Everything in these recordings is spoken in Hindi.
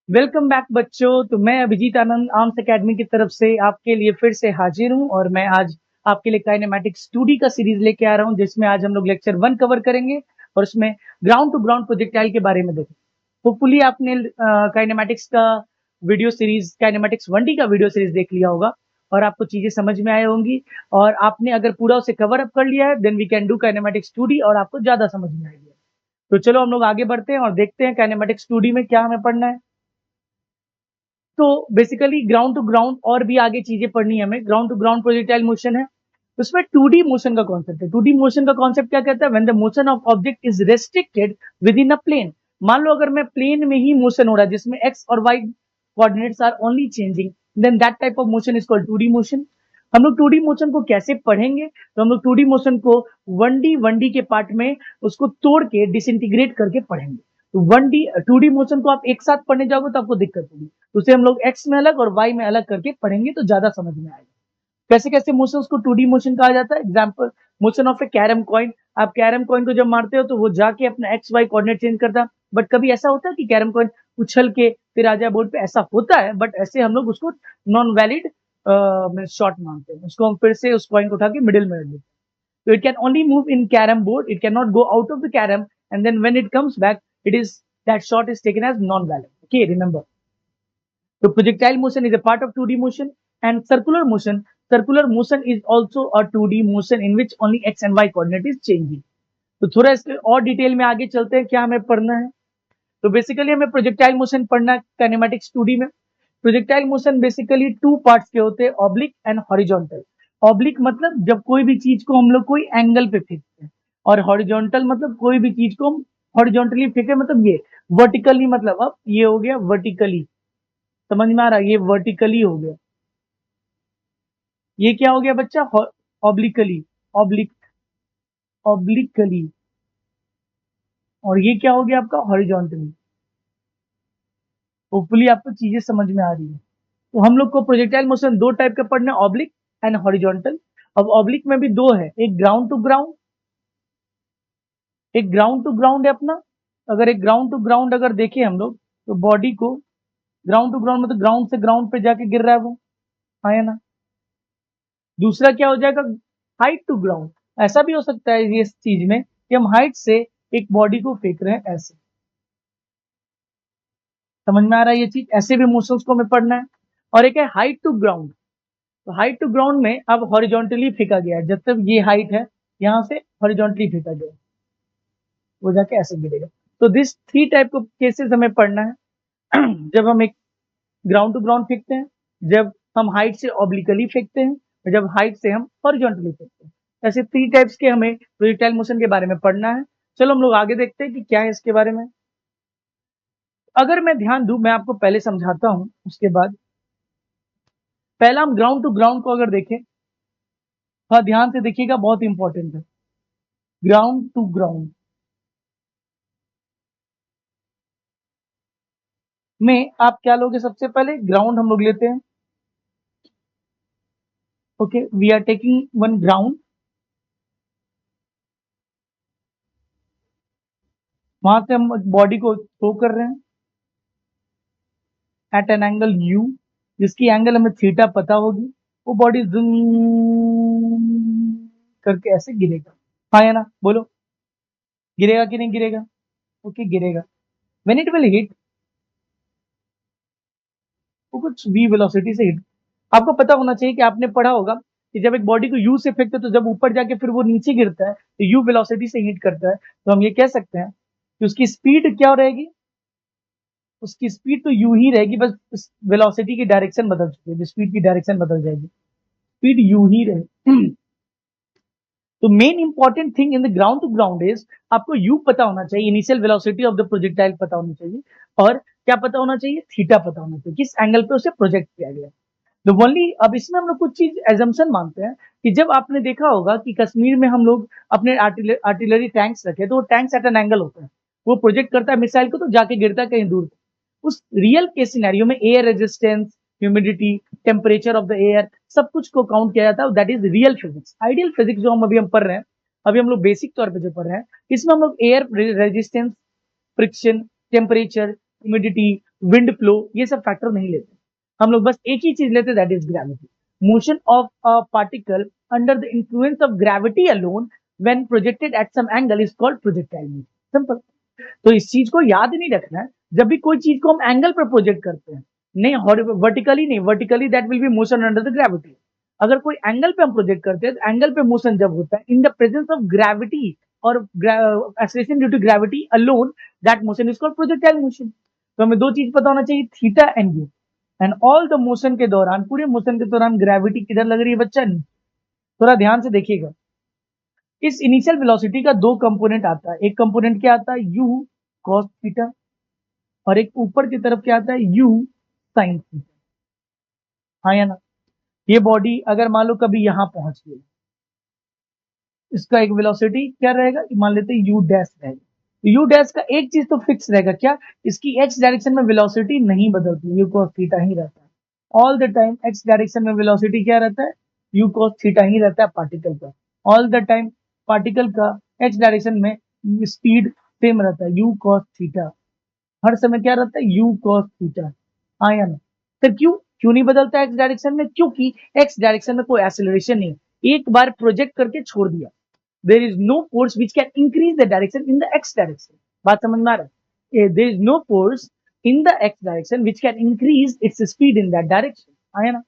वेलकम बैक बच्चों। तो मैं अभिजीत आनंद आर्म्स एकेडमी की तरफ से आपके लिए फिर से हाजिर हूं और मैं आज आपके लिए काइनेमैटिक्स 2D का सीरीज लेके आ रहा हूं, जिसमें आज हम लोग लेक्चर 1 कवर करेंगे और उसमें ग्राउंड टू ग्राउंड प्रोजेक्टाइल के बारे में देखेंगे। होपफुली आपने काइनेमैटिक्स का वीडियो सीरीज, काइनेमैटिक्स 1D का वीडियो सीरीज देख लिया होगा और आपको चीजें समझ में आई होंगी। और आपने अगर पूरा उसे कवर अप कर लिया है, then we can do kinematics 2D और आपको ज्यादा समझ में आएगी। तो चलो हम लोग आगे बढ़ते हैं और देखते हैं काइनेमैटिक्स 2D में क्या हमें पढ़ना है। तो बेसिकली ग्राउंड टू ग्राउंड और भी आगे चीजें पढ़नी है हमें। Ground to ground projectile motion है, उसमें 2D मोशन का कॉन्सेप्ट है। 2D मोशन का कॉन्सेप्ट क्या कहता है? When the motion of object is restricted within a plane. मान लो अगर मैं प्लेन में ही मोशन हो रहा है जिसमें एक्स और y coordinates are only changing, then that type of motion is called 2D motion. हम लोग 2D मोशन को कैसे पढ़ेंगे? तो हम लोग 2D मोशन को 1D के पार्ट में उसको तोड़ के डिसइंटीग्रेट करके पढ़ेंगे। तो 1D 2D मोशन को आप एक साथ पढ़ने जाओगे तो आपको दिक्कत होगी, तो उसे हम लोग एक्स में अलग और वाई में अलग करके पढ़ेंगे तो ज्यादा समझ में आएगा। कैसे कैसे मोशन को 2D मोशन कहा जाता है? Example, motion of A carrom coin. आप कैरम कॉइन को जब मारते हो तो वो जाके अपना एक्स वाई कोऑर्डिनेट चेंज करता है, बट कभी ऐसा होता है कि कैरम कॉइन उछल के फिर आ जाए बोर्ड पे? ऐसा होता है, बट ऐसे हम लोग उसको नॉन वैलिड शॉट मानते हैं। उसको हम फिर से उस कॉइन को उठा के मिडिल में रख देते हैं। So it can only move in carom board. It cannot go out of the carom, and then when it comes back, it is that shot is taken as non-valid. Okay, remember. So projectile motion is a part of 2D motion, and circular motion. Circular motion is also a 2D motion in which only x and y coordinate is changing. तो थोड़ा इसके और डिटेल में आगे चलते हैं, क्या हमें पढ़ना है। तो बेसिकली हमें प्रोजेक्टाइल मोशन पढ़ना है काइनेमैटिक्स 2D में। Projectile motion basically two parts के होते हैं, ऑब्लिक एंड हॉरिजॉन्टल। ऑब्लिक मतलब जब कोई भी चीज को हम लोग कोई एंगल पे फेंकते हैं, और हॉरिजॉन्टल मतलब कोई भी चीज को हम हॉरिजॉन्टली फेंके, मतलब ये। वर्टिकली मतलब अब ये हो गया वर्टिकली, समझ में आ रहा है? ये वर्टिकली हो गया। ये क्या हो गया बच्चा? Obliquely, oblique, obliquely. और ये क्या हो गया आपका? हॉरिजॉन्टली। होपफुली आपको चीजें समझ में आ रही है। तो हम लोग को प्रोजेक्टाइल मोशन दो टाइप का पढ़ना है, ऑब्लिक एंड हॉरिजॉन्टल। अब ऑब्लिक में भी दो है, एक ग्राउंड टू ग्राउंड, एक ग्राउंड टू ग्राउंड है अपना। अगर एक ग्राउंड टू ग्राउंड अगर देखें हम लोग, तो बॉडी को ग्राउंड टू ग्राउंड मतलब ग्राउंड से ग्राउंड पे जाके गिर रहा है वो, हाँ या ना। दूसरा क्या हो जाएगा? Height to ground. ऐसा भी हो सकता है ये चीज में कि हम हाइट से एक बॉडी को फेंक रहे हैं ऐसे, समझ में आ रहा है ये चीज? ऐसे भी मोशंस को हमें पढ़ना है। और एक है हाइट टू ग्राउंड। तो हाइट टू ग्राउंड में अब हॉरिजॉन्टली फेंका गया है, जब तक ये हाइट है यहां से हॉरिजॉन्टली फेंका गया, वो जाके ऐसे गिरेगा। तो this three type of cases हमें पढ़ना है। जब हम एक ग्राउंड टू ग्राउंड फेंकते हैं, जब हम हाइट से ऑब्लिकली फेंकते हैं, और जब हाइट से हम हॉरिजॉन्टली फेंकते हैं। ऐसे थ्री टाइप्स के हमें प्रोजेक्टाइल मोशन के बारे में पढ़ना है। चलो हम लोग आगे देखते हैं कि क्या है इसके बारे में। अगर मैं ध्यान दूं, मैं आपको पहले समझाता हूं, उसके बाद पहला हम ग्राउंड टू ग्राउंड को अगर देखें, हाँ ध्यान से देखिएगा, बहुत इंपॉर्टेंट है। ग्राउंड टू ग्राउंड में आप क्या लोगे? सबसे पहले ग्राउंड हम लोग लेते हैं। Okay, we are taking one ground. वहां से हम बॉडी को थ्रो कर रहे हैं एट एन एंगल यू, जिसकी एंगल हमें थीटा पता होगी। वो बॉडी जूम करके ऐसे गिरेगा, हाँ या ना? बोलो, गिरेगा कि नहीं गिरेगा? ओके, गिरेगा। व्हेन इट विल हिट, वो कुछ v वेलोसिटी से हिट। आपको पता होना चाहिए कि आपने पढ़ा होगा कि जब एक बॉडी को u से फेंकते तो जब ऊपर जाके फिर वो नीचे गिरता है तो u वेलोसिटी से हिट करता है। तो हम ये कह सकते हैं कि उसकी स्पीड क्या रहेगी? उसकी स्पीड तो u ही रहेगी, बस वेलोसिटी की डायरेक्शन बदल चुकी है, स्पीड की डायरेक्शन बदल जाएगी, स्पीड u ही रहेगी। तो main important thing in the ground to ground is, आपको u पता होना चाहिए, initial velocity of the projectile पता होनी चाहिए, और क्या पता होना चाहिए? थीटा पता होना चाहिए, किस एंगल पे उसे प्रोजेक्ट किया गया। तो ओनली अब इसमें हम लोग कुछ चीज एजम्पशन मानते हैं कि जब आपने देखा होगा कि कश्मीर में हम लोग अपने आर्टिलरी टैंक्स रखे, तो वो टैंक्स एट एन एंगल होता है, वो प्रोजेक्ट करता है मिसाइल को तो जाके गिरता है कहीं दूर। उस रियल के सिनेरियो में air resistance, humidity, temperature of the air, सब कुछ को काउंट किया जाता है। That is real physics. Ideal physics जो हम पढ़ रहे हैं, अभी हम लोग बेसिक तौर पे जो पढ़ रहे हैं, इसमें हम लोग air resistance, friction, temperature, humidity, wind flow, ये सब फैक्टर नहीं लेते। हम लोग बस एक ही चीज लेते, that is gravity. Motion of a particle under the influence of gravity alone when projected at some angle is called projectile motion. Simple. तो इस चीज को याद नहीं रखना है, जब भी कोई चीज को हम एंगल पर प्रोजेक्ट करते हैं, नहीं वर्टिकली नहीं, vertically that will be motion under the gravity. अगर कोई एंगल पे हम प्रोजेक्ट करते हैं, तो एंगल पे मोशन जब होता है in the presence of gravity और acceleration due to gravity alone, that motion is called projectile motion. तो हमें दो चीज पता होना चाहिए, theta and u. And all the motion के दौरान, पूरे मोशन के दौरान ग्रेविटी किधर लग रही है बच्चा? नहीं। थोड़ा ध्यान से देखिएगा। इस इनिशियल वेलोसिटी का दो कंपोनेंट आता है। एक कंपोनेंट क्या आता है? यू कॉस थीटा, और एक ऊपर की तरफ क्या आता है? You sine theta. हाँ या ना? ये बॉडी अगर मान लो कभी यहां पहुंच गई, इसका एक वेलोसिटी क्या रहेगा? मान लेते हैं यू डैश रहेगा। तो यू डैश का एक चीज तो फिक्स रहेगा, क्या? इसकी एक्स डायरेक्शन में वेलोसिटी नहीं बदलती, यू कॉस थीटा ही रहता है all the time. X direction में वेलोसिटी क्या रहता है? यू कॉस थीटा ही रहता है पार्टिकल का ऑल द टाइम। पार्टिकल का एक्स डायरेक्शन में स्पीड सेम रहता है, यू कॉस थीटा। हर समय क्या रहता है? You cos theta. हाँ या ना? फिर क्यों क्यों नहीं बदलता एक्स डायरेक्शन में? क्योंकि एक्स डायरेक्शन में कोई एक्सेलरेशन नहीं, एक बार प्रोजेक्ट करके छोड़ दिया, there is no force which can increase the direction in the x direction। बात समझ में आ रहा है? there is no force in the x direction which can increase its speed in that direction। आया ना?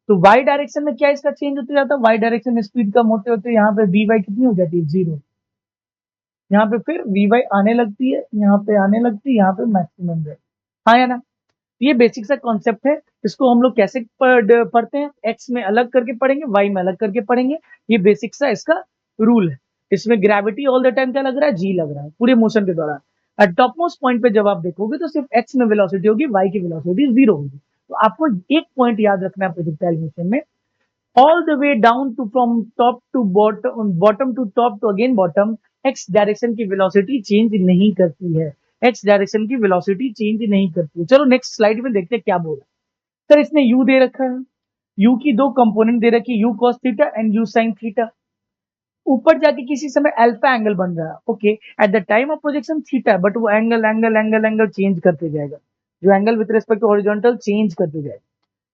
तो y डायरेक्शन में क्या इसका चेंज होते जाता है? y डायरेक्शन में स्पीड कम होते होते यहाँ पे vy कितनी हो जाती है? 0। यहाँ पे फिर vy आने लगती है, यहाँ पे आने लगती है, यहाँ पे मैक्सिमम है। हाँ या ना? ये बेसिक सा कॉन्सेप्ट है। इसको हम लोग कैसे पढ़ते हैं? एक्स में अलग करके पढ़ेंगे, वाई में अलग करके पढ़ेंगे। ये बेसिक सा इसका रूल है। इसमें ग्रेविटी ऑल द टाइम क्या लग रहा है? जी लग रहा है पूरे मोशन के दौरान। एट टॉप मोस्ट पॉइंट पे जब आप देखोगे तो सिर्फ एक्स में वेलोसिटी होगी, वाई की वेलोसिटी 0 होगी। तो आपको एक पॉइंट याद रखना है प्रोजेक्टाइल मोशन में, all the way down to from top to bottom, bottom to top to again bottom, x direction की वेलोसिटी चेंज नहीं करती है। x डायरेक्शन की वेलोसिटी चेंज नहीं करती है। चलो नेक्स्ट स्लाइड में देखते हैं क्या बोला। सर इसने u दे रखा है, u की दो कंपोनेंट दे रखी है, u cos theta and u sin theta. ऊपर जाके किसी समय अल्फा एंगल बन रहा है, okay. At the time of projection theta है, बट वो angle angle angle angle change करते जाएगा। जो angle with respect to horizontal change करते जाएगा।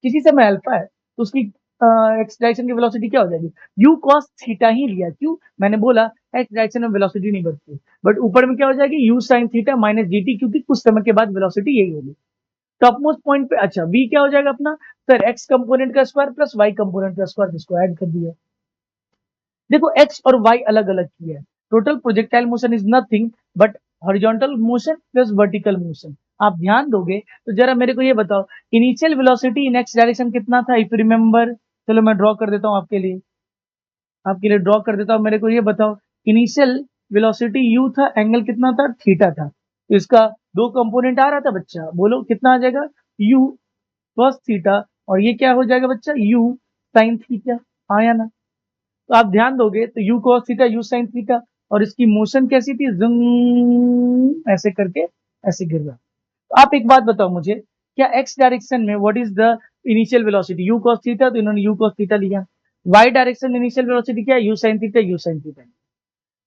किसी समय अल्फा है तो उसकी एक्स डायरेक्शन की वेलोसिटी क्या हो जाएगी? यू कॉस थीटा ही लिया, क्यों? मैंने बोला एक्स डायरेक्शन में वेलोसिटी नहीं बढ़ती, बट ऊपर में क्या हो जाएगी? You sine theta minus dt, क्योंकि कुछ समय के बाद वेलोसिटी यही होगी। टॉप मोस्ट पॉइंट पे अच्छा v क्या हो जाएगा अपना? सर एक्स कंपोनेंट का स्क्वायर प्लस वाई कंपोनेंट का स्क्वायर, जिसको ऐड कर दिया। देखो x और y अलग अलग किया है। Total projectile motion is nothing but horizontal motion plus vertical motion. आप ध्यान दोगे तो जरा मेरे को ये बताओ, इनिशियल वेलोसिटी इन एक्स डायरेक्शन कितना था? इफ यू रिमेंबर, चलो मैं ड्रॉ कर देता हूँ आपके लिए ड्रॉ कर देता हूँ। मेरे को ये बताओ, इनिशियल वेलोसिटी u था, एंगल कितना था? थीटा था। तो इसका दो कंपोनेंट आ रहा था बच्चा, बोलो कितना आ जाएगा? u cos थीटा, और ये क्या हो जाएगा बच्चा? u sin theta. आया ना? तो आप ध्यान दोगे तो u cos theta, u sin theta, और इसकी मोशन कैसी थी? ऐसे करके ऐसे गिर रहा। तो आप एक बात बताओ मुझे, क्या x डायरेक्शन में what is the initial velocity? u cos theta, तो इन्होंने u cos थीटा लिया। y डायरेक्शन इनिशियल वेलोसिटी क्या है? u sin theta, u sin theta.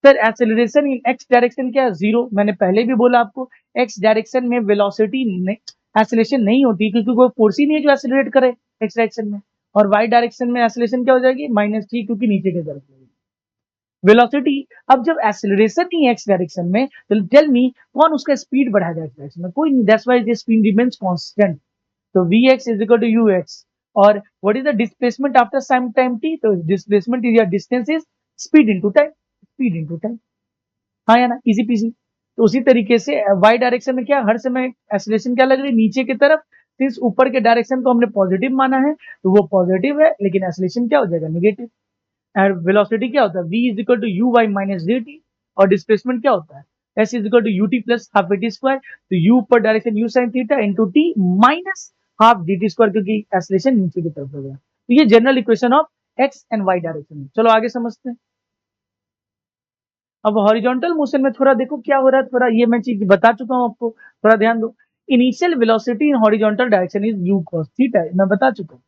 Sir acceleration in x direction क्या है? 0। मैंने पहले भी बोला आपको, x डायरेक्शन में वेलोसिटी एक्सेलरेशन नहीं होती, क्योंकि कोई फोर्स ही नहीं है जो एक्सेलरेट करे x डायरेक्शन में। और y डायरेक्शन में एक्सेलरेशन क्या हो जाएगी? -g, क्योंकि नीचे की तरफ वेलोसिटी। अब जब एक्सेलरेशन ही एक्स डायरेक्शन में, तो टेल मी कौन उसका स्पीड बढ़ाएगा एक्स डायरेक्शन में? कोई नहीं। That's why this speed remains constant. तो vx is equal to ux। और what is the displacement after some time t? तो डिस्प्लेसमेंट इज या distance is speed into time, speed into time. हाँ या ना? Easy peasy. तो उसी तरीके से y डायरेक्शन में क्या हर समय एक्सेलरेशन क्या लग रही है? नीचे की तरफ। सिंस ऊपर के डायरेक्शन को हमने पॉजिटिव माना है, तो वो पॉजिटिव है, लेकिन एक्सेलरेशन क्या हो जाएगा? नेगेटिव। और वेलोसिटी क्या होता है? v is equal to u y minus d t. और डिस्प्लेसमेंट क्या होता है? s is equal to u t plus half a t square. तो u पर direction u sine theta into t minus half d t square, क्योंकि एक्सेलरेशन नीचे की तरफ हो गया। तो ये general equation of x and y direction है। चलो आगे समझते हैं। अब हॉरिजॉन्टल मोशन में थोड़ा देखो क्या हो रहा है, थोड़ा ये मैं चीज बता चुका हूं आपको, थोड़ा ध्यान दो। Initial velocity in horizontal direction is u cos theta, मैं बता चुका हूं।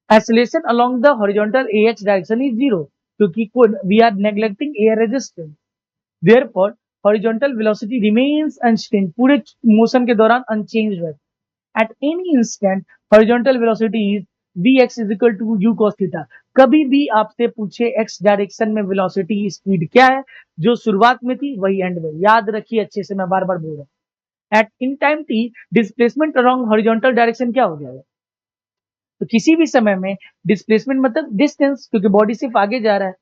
Acceleration along the horizontal AX direction is zero, क्योंकि we are neglecting air resistance. Therefore, horizontal velocity remains unchange, पूरे मोशन के दौरान अनचेंज रहती। At any instant horizontal velocity is vx is equal to u cos theta. कभी भी आपसे पूछे x डायरेक्शन में वेलोसिटी स्पीड क्या है, जो शुरुआत में थी वही एंड में, याद रखिए अच्छे से, मैं बार बार बोल रहा हूँ। At in time t displacement along horizontal direction क्या हो जाएगा? तो किसी भी समय में डिस्प्लेसमेंट मतलब डिस्टेंस, क्योंकि बॉडी सिर्फ आगे जा रहा है,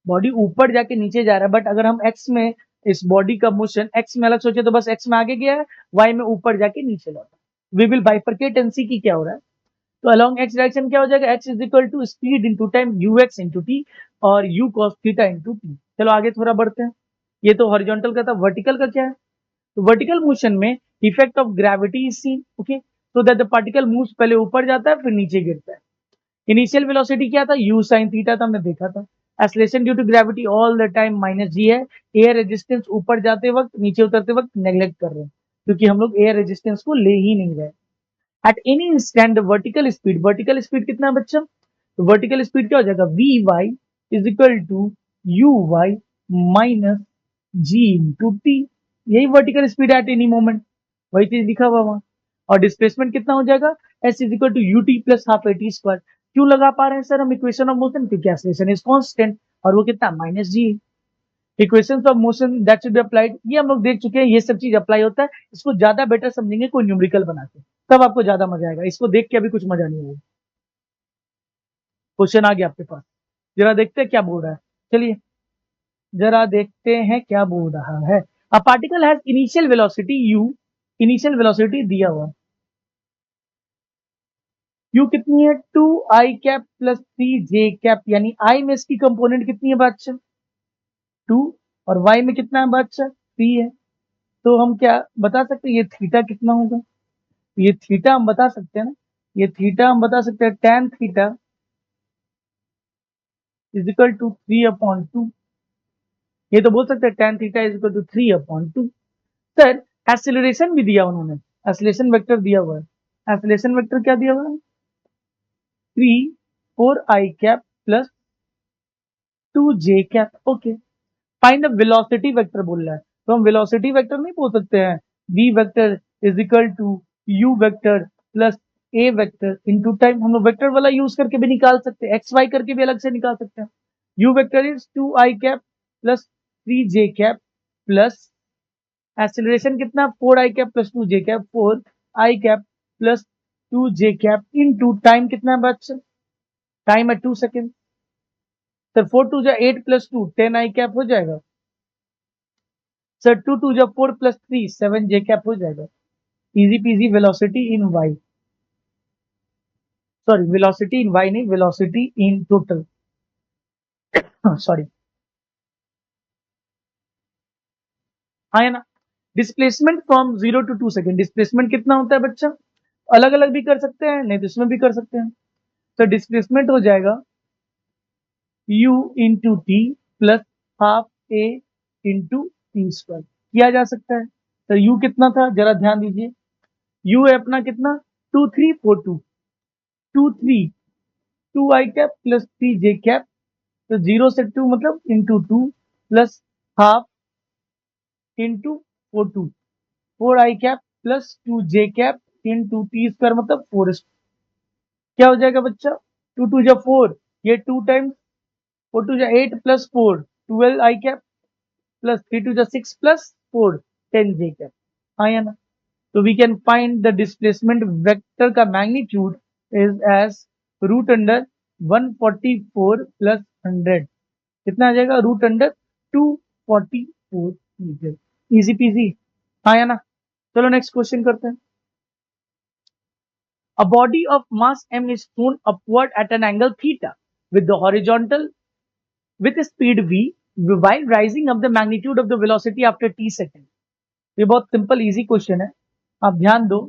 बॉडी ऊपर जाके नीचे जा रहा है, बट अगर हम एक्स में इस बॉडी का मोशन एक्स में अलग सोचे तो बस एक्स में आगे गया है, वाई में ऊपर जाके नीचे लौटा। वी विल बाइफरकेट एंड सी की क्या हो रहा है। तो अलोंग एक्स डायरेक्शन क्या हो जाएगा? X is equal to speed into time u x into t और u cos theta into t. चलो आगे थोड़ा बढ़ते हैं। ये तो हॉरिजॉन्टल का था, वर्टिकल का क्या है? तो वर्टिकल मोशन में effect of gravity is seen, okay, so that the particle moves, पहले ऊपर जाता है फिर नीचे गिरता है। इनिशियल वेलोसिटी क्या था? u sin थीटा था, हमने देखा था। Acceleration due to gravity all the time minus g है। एयर रेजिस्टेंस ऊपर जाते वक्त नीचे उतरते वक्त नेग्लेक्ट कर रहे हैं, क्योंकि हम लोग एयर रेजिस्टेंस को ले ही नहीं रहे। At any instant the vertical speed कितना है बच्चा? तो वर्टिकल स्पीड क्या हो जाएगा? V y is equal to u y minus g into t. यही vertical speed at any moment, वही चीज लिखा हुआ वहां। और डिस्प्लेसमेंट कितना हो जाएगा? S is equal to u t plus half a t square. क्यों लगा पा रहे हैं सर हम इक्वेशन ऑफ मोशन? क्योंकि एक्सेलरेशन इज कांस्टेंट और वो कितना? Minus g. Equations of motion that should be applied, ये हम लोग देख चुके हैं, ये सब चीज अप्लाई होता है। इसको ज्यादा बेटर समझेंगे कोई न्यूमेरिकल बना के, तब आपको ज्यादा मजा आएगा। इसको देख के अभी कुछ मजा नहीं आएगा। क्वेश्चन आ गया आपके पास, जरा देखते हैं क्या बोल रहा है। चलिए जरा देखते हैं क्या बोल रहा है। A particle has initial velocity u, initial velocity दिया हुआ u कितनी है? 2i cap plus 3j cap, यानी i में इसकी कंपोनेंट कितनी है बादशाह? 2, और y में कितना है बादशाह? 3 है। तो हम क्या बता सकते हैं ये थीटा कितना होगा? ये थीटा हम बता सकते हैं ना, ये थीटा हम बता सकते हैं tan theta is equal to 3/2। ये तो बोल सकते हैं tan theta is equal to 3/2। Sir acceleration भी दिया उन्होंने, एक्सेलरेशन वेक्टर दिया हुआ है। एक्सेलरेशन वेक्टर क्या दिया हुआ है? 3 4i cap plus 2j cap. Okay, find the velocity vector बोल रहा है, तो हम वेलोसिटी वेक्टर नहीं बोल सकते हैं v vector is equal to u vector plus a vector into time? हम लोग वेक्टर वाला यूज करके भी निकाल सकते हैं, एक्स वाई करके भी अलग से निकाल सकते हैं। u vector is 2i cap plus 3j cap plus acceleration कितना? 4i cap plus 2j cap, 4i cap plus 2j cap into time कितना है बच्चा? टाइम है 2 second. Sir 4 2 8 plus 2 10i cap हो जाएगा। सर 2 2 4 प्लस 3 7j कैप हो जाएगा। Easy peasy velocity in y, sorry velocity in y नहीं, वेलोसिटी इन टोटल, सॉरी। आया ना? Displacement from 0 to 2 second, displacement कितना होता है बच्चा? अलग अलग भी कर सकते हैं, नहीं तो इसमें भी कर सकते हैं। तो डिस्प्लेसमेंट हो जाएगा u into t plus half a into t square, किया जा सकता है। तो u कितना था जरा ध्यान दीजिए, u है अपना कितना? 2342, 2 3 2i cap plus 3j cap, तो 0 से 2 मतलब into 2 plus half into 4 cap plus 2j cap into t square मतलब 4। क्या हो जाएगा बच्चा? 2 2 4, ये 2 times 4 2 8 plus 4 12i cap plus 3 2 6 plus 4 10j cap. आया ना? तो we can find the displacement vector का magnitude is as root under 144 plus 100, कितना आ जाएगा? Root under 244 metre. Easy peasy, आया ना? चलो नेक्स्ट क्वेश्चन करते हैं। A body of mass m is thrown upward at an angle theta with the horizontal with a speed v while rising up the magnitude of the velocity after t second। ये बहुत सिंपल इजी क्वेश्चन है, आप ध्यान दो।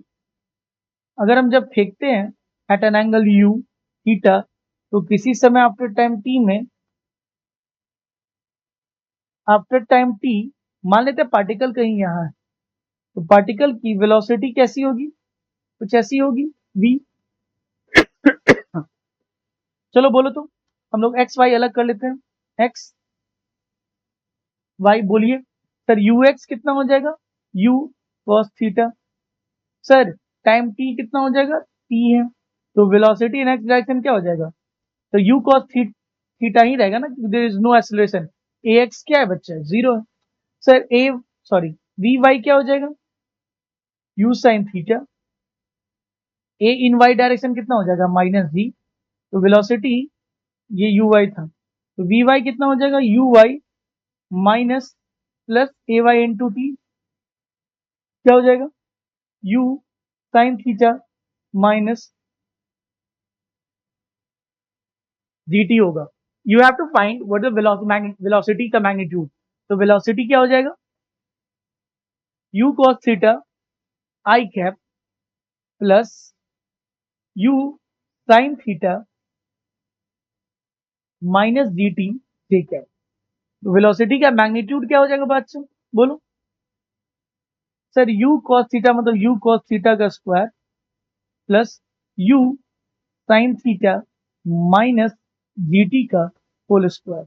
अगर हम जब फेंकते हैं at an angle u theta, तो किसी समय आफ्टर टाइम t में, आफ्टर टाइम t मान लेते हैं पार्टिकल कहीं यहाँ है, तो पार्टिकल की वेलोसिटी कैसी होगी? कुछ ऐसी होगी v। चलो बोलो तो, हम लोग एक्स वाई अलग कर लेते हैं। एक्स वाई बोलिए। सर ux कितना हो जाएगा, u cos theta. Sir time t कितना हो जाएगा, t है, तो वेलोसिटी इन एक्स डायरेक्शन क्या हो जाएगा, तो u cos थीटा ही रहेगा ना, there is no acceleration. ax क्या है बच्चा, जीरो है। सर vy क्या हो जाएगा, u sin theta. a in y direction कितना हो जाएगा, माइनस g, तो वेलोसिटी ये uy था, तो vy कितना हो जाएगा, uy minus plus ay into t, क्या हो जाएगा, u sin theta minus gt होगा। You have to find what is velocity का मैग्नीट्यूड, तो वेलोसिटी क्या हो जाएगा, u cos theta i cap plus u sin theta minus gt j cap. तो वेलोसिटी का मैग्नीट्यूड क्या हो जाएगा बच्चों, बोलो। सर u cos थीटा मतलब u cos थीटा का square plus u sin theta minus gt का होल स्क्वायर।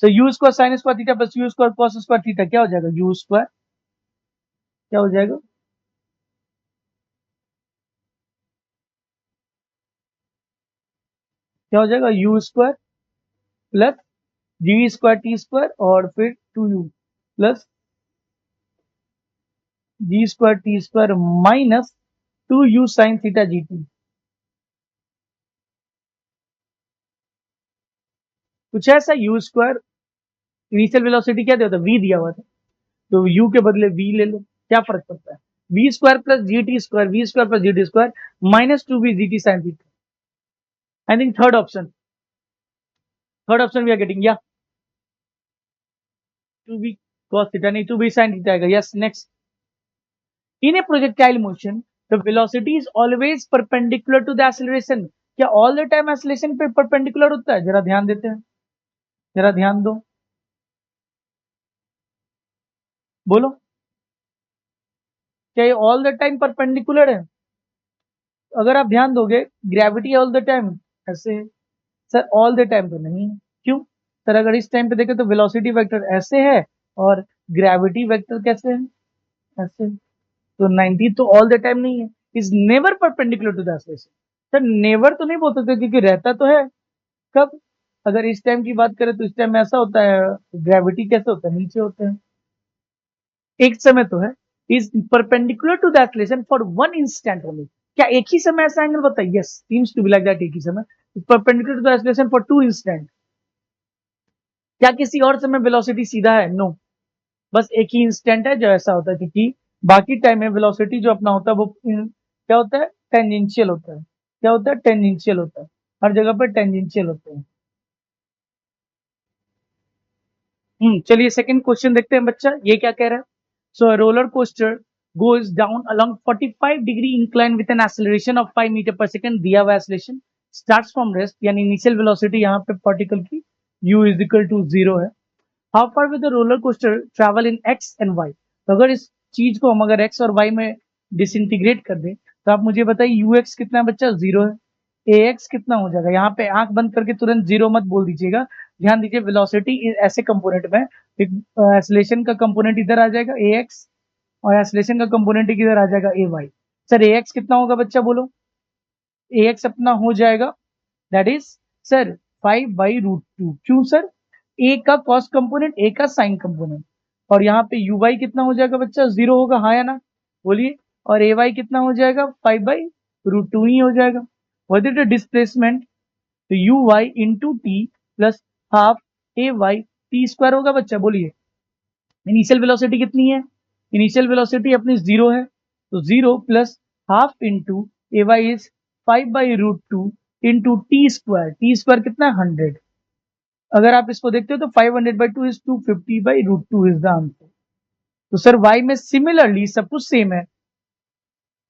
सो u square sin square theta plus u square cos square theta क्या हो जाएगा, u स्क्वायर क्या हो जाएगा, क्या हो जाएगा, u square plus g square t square और फिर 2u plus g square t square minus 2u sine theta g t. कुछ ऐसा, u स्क्वायर इनिशियल वेलोसिटी क्या दिया था, v दिया हुआ था, तो u के बदले v ले लो, क्या फर्क पड़ता है, v square plus g t square, v square plus g t square minus 2v g t sine theta. I think third option we are getting, या 2v cos थीटा नहीं 2v sin थीटा आएगा। Yes next, in a projectile motion the velocity is always perpendicular to the acceleration. क्या ऑल द टाइम एक्सेलरेशन पे परपेंडिकुलर होता है, जरा ध्यान देते हैं, जरा ध्यान दो, बोलो, क्या ये ऑल द टाइम परपेंडिकुलर है, अगर आप ध्यान दोगे ग्रेविटी ऑल द टाइम ऐसे है, सर ऑल द टाइम तो नहीं है, क्यों सर, अगर इस टाइम पे देखें तो वेलोसिटी वेक्टर ऐसे है और ग्रेविटी वेक्टर कैसे है, ऐसे, तो 90 तो ऑल द टाइम नहीं है, is never perpendicular to the acceleration. Sir never तो नहीं बोल सकते क्योंकि रहता तो है, कब, अगर इस टाइम की बात करें तो इस टाइम में ऐसा होता है, ग्रेविटी कैसे होता है, नीचे होते हैं, एक समय तो है, is perpendicular to the acceleration for one instant only. क्या एक ही समय ऐसा एंगल बताइए, yes seems to be like that, एक ही समय, perpendicular to the acceleration for two instant. क्या किसी और समय वेलोसिटी सीधा है, नो, बस एक ही इंस्टेंट है जो ऐसा होता है, क्योंकि बाकी टाइम में वेलोसिटी जो अपना होता है वो क्या होता है, टेंजेंशियल होता है, क्या होता है, टेंजेंशियल होता है, हर जगह पर टेंजेंशियल होते हैं। चलिए सेकंड क्वेश्चन देखते हैं बच्चा, ये क्या कह रहा है। So roller coaster goes down along 45 degree incline with an acceleration of 5 metre per second, दिया हुआ एक्सेलरेशन स्टार्ट्स फ्रॉम रेस्ट, यानी इनिशियल वेलोसिटी यहाँ पे पार्टिकल की u इज इक्वल टू 0 है। How far with the roller coaster travel in x and y, तो अगर इस चीज को हम अगर x और y में डिसइंटीग्रेट कर दें तो आप मुझे बताइए ux कितना है बच्चा, 0 है, ax कितना हो जाएगा, यहाँ पे आंख बंद करके तुरंत 0 मत बोल दीजिएगा, ध्यान दीजिए वेलोसिटी ऐसे कंपोनेंट में, एक एक्सेलरेशन का कंपोनेंट इधर आ जाएगा ax और एक्सेलरेशन का कंपोनेंट इधर आ जाएगा ay। सर ax कितना होगा बच्चा, बोलो, ax अपना हो जाएगा दैट इज सर 5/√2, क्यों सर, a का कॉस कंपोनेंट a का साइन कंपोनेंट, और यहाँ पे uy कितना हो जाएगा बच्चा, 0 होगा, हाँ या ना, बोलिए, और ay कितना हो जाएगा, 5/√2 ही हो जाएगा। व्हाट इज द डिस्प्लेसमेंट, तो uy into t plus half ay T square होगा बच्चा, बोलिए। इनिशियल वेलोसिटी कितनी है, इनिशियल वेलोसिटी अपनी 0 है, तो 0 plus half into ay is 5/√2 into t square कितना है, 100। अगर आप इसको देखते हो तो 500/2 इज 250/√2 इज द आंसर। तो सर y में सिमिलरली सब कुछ सेम है,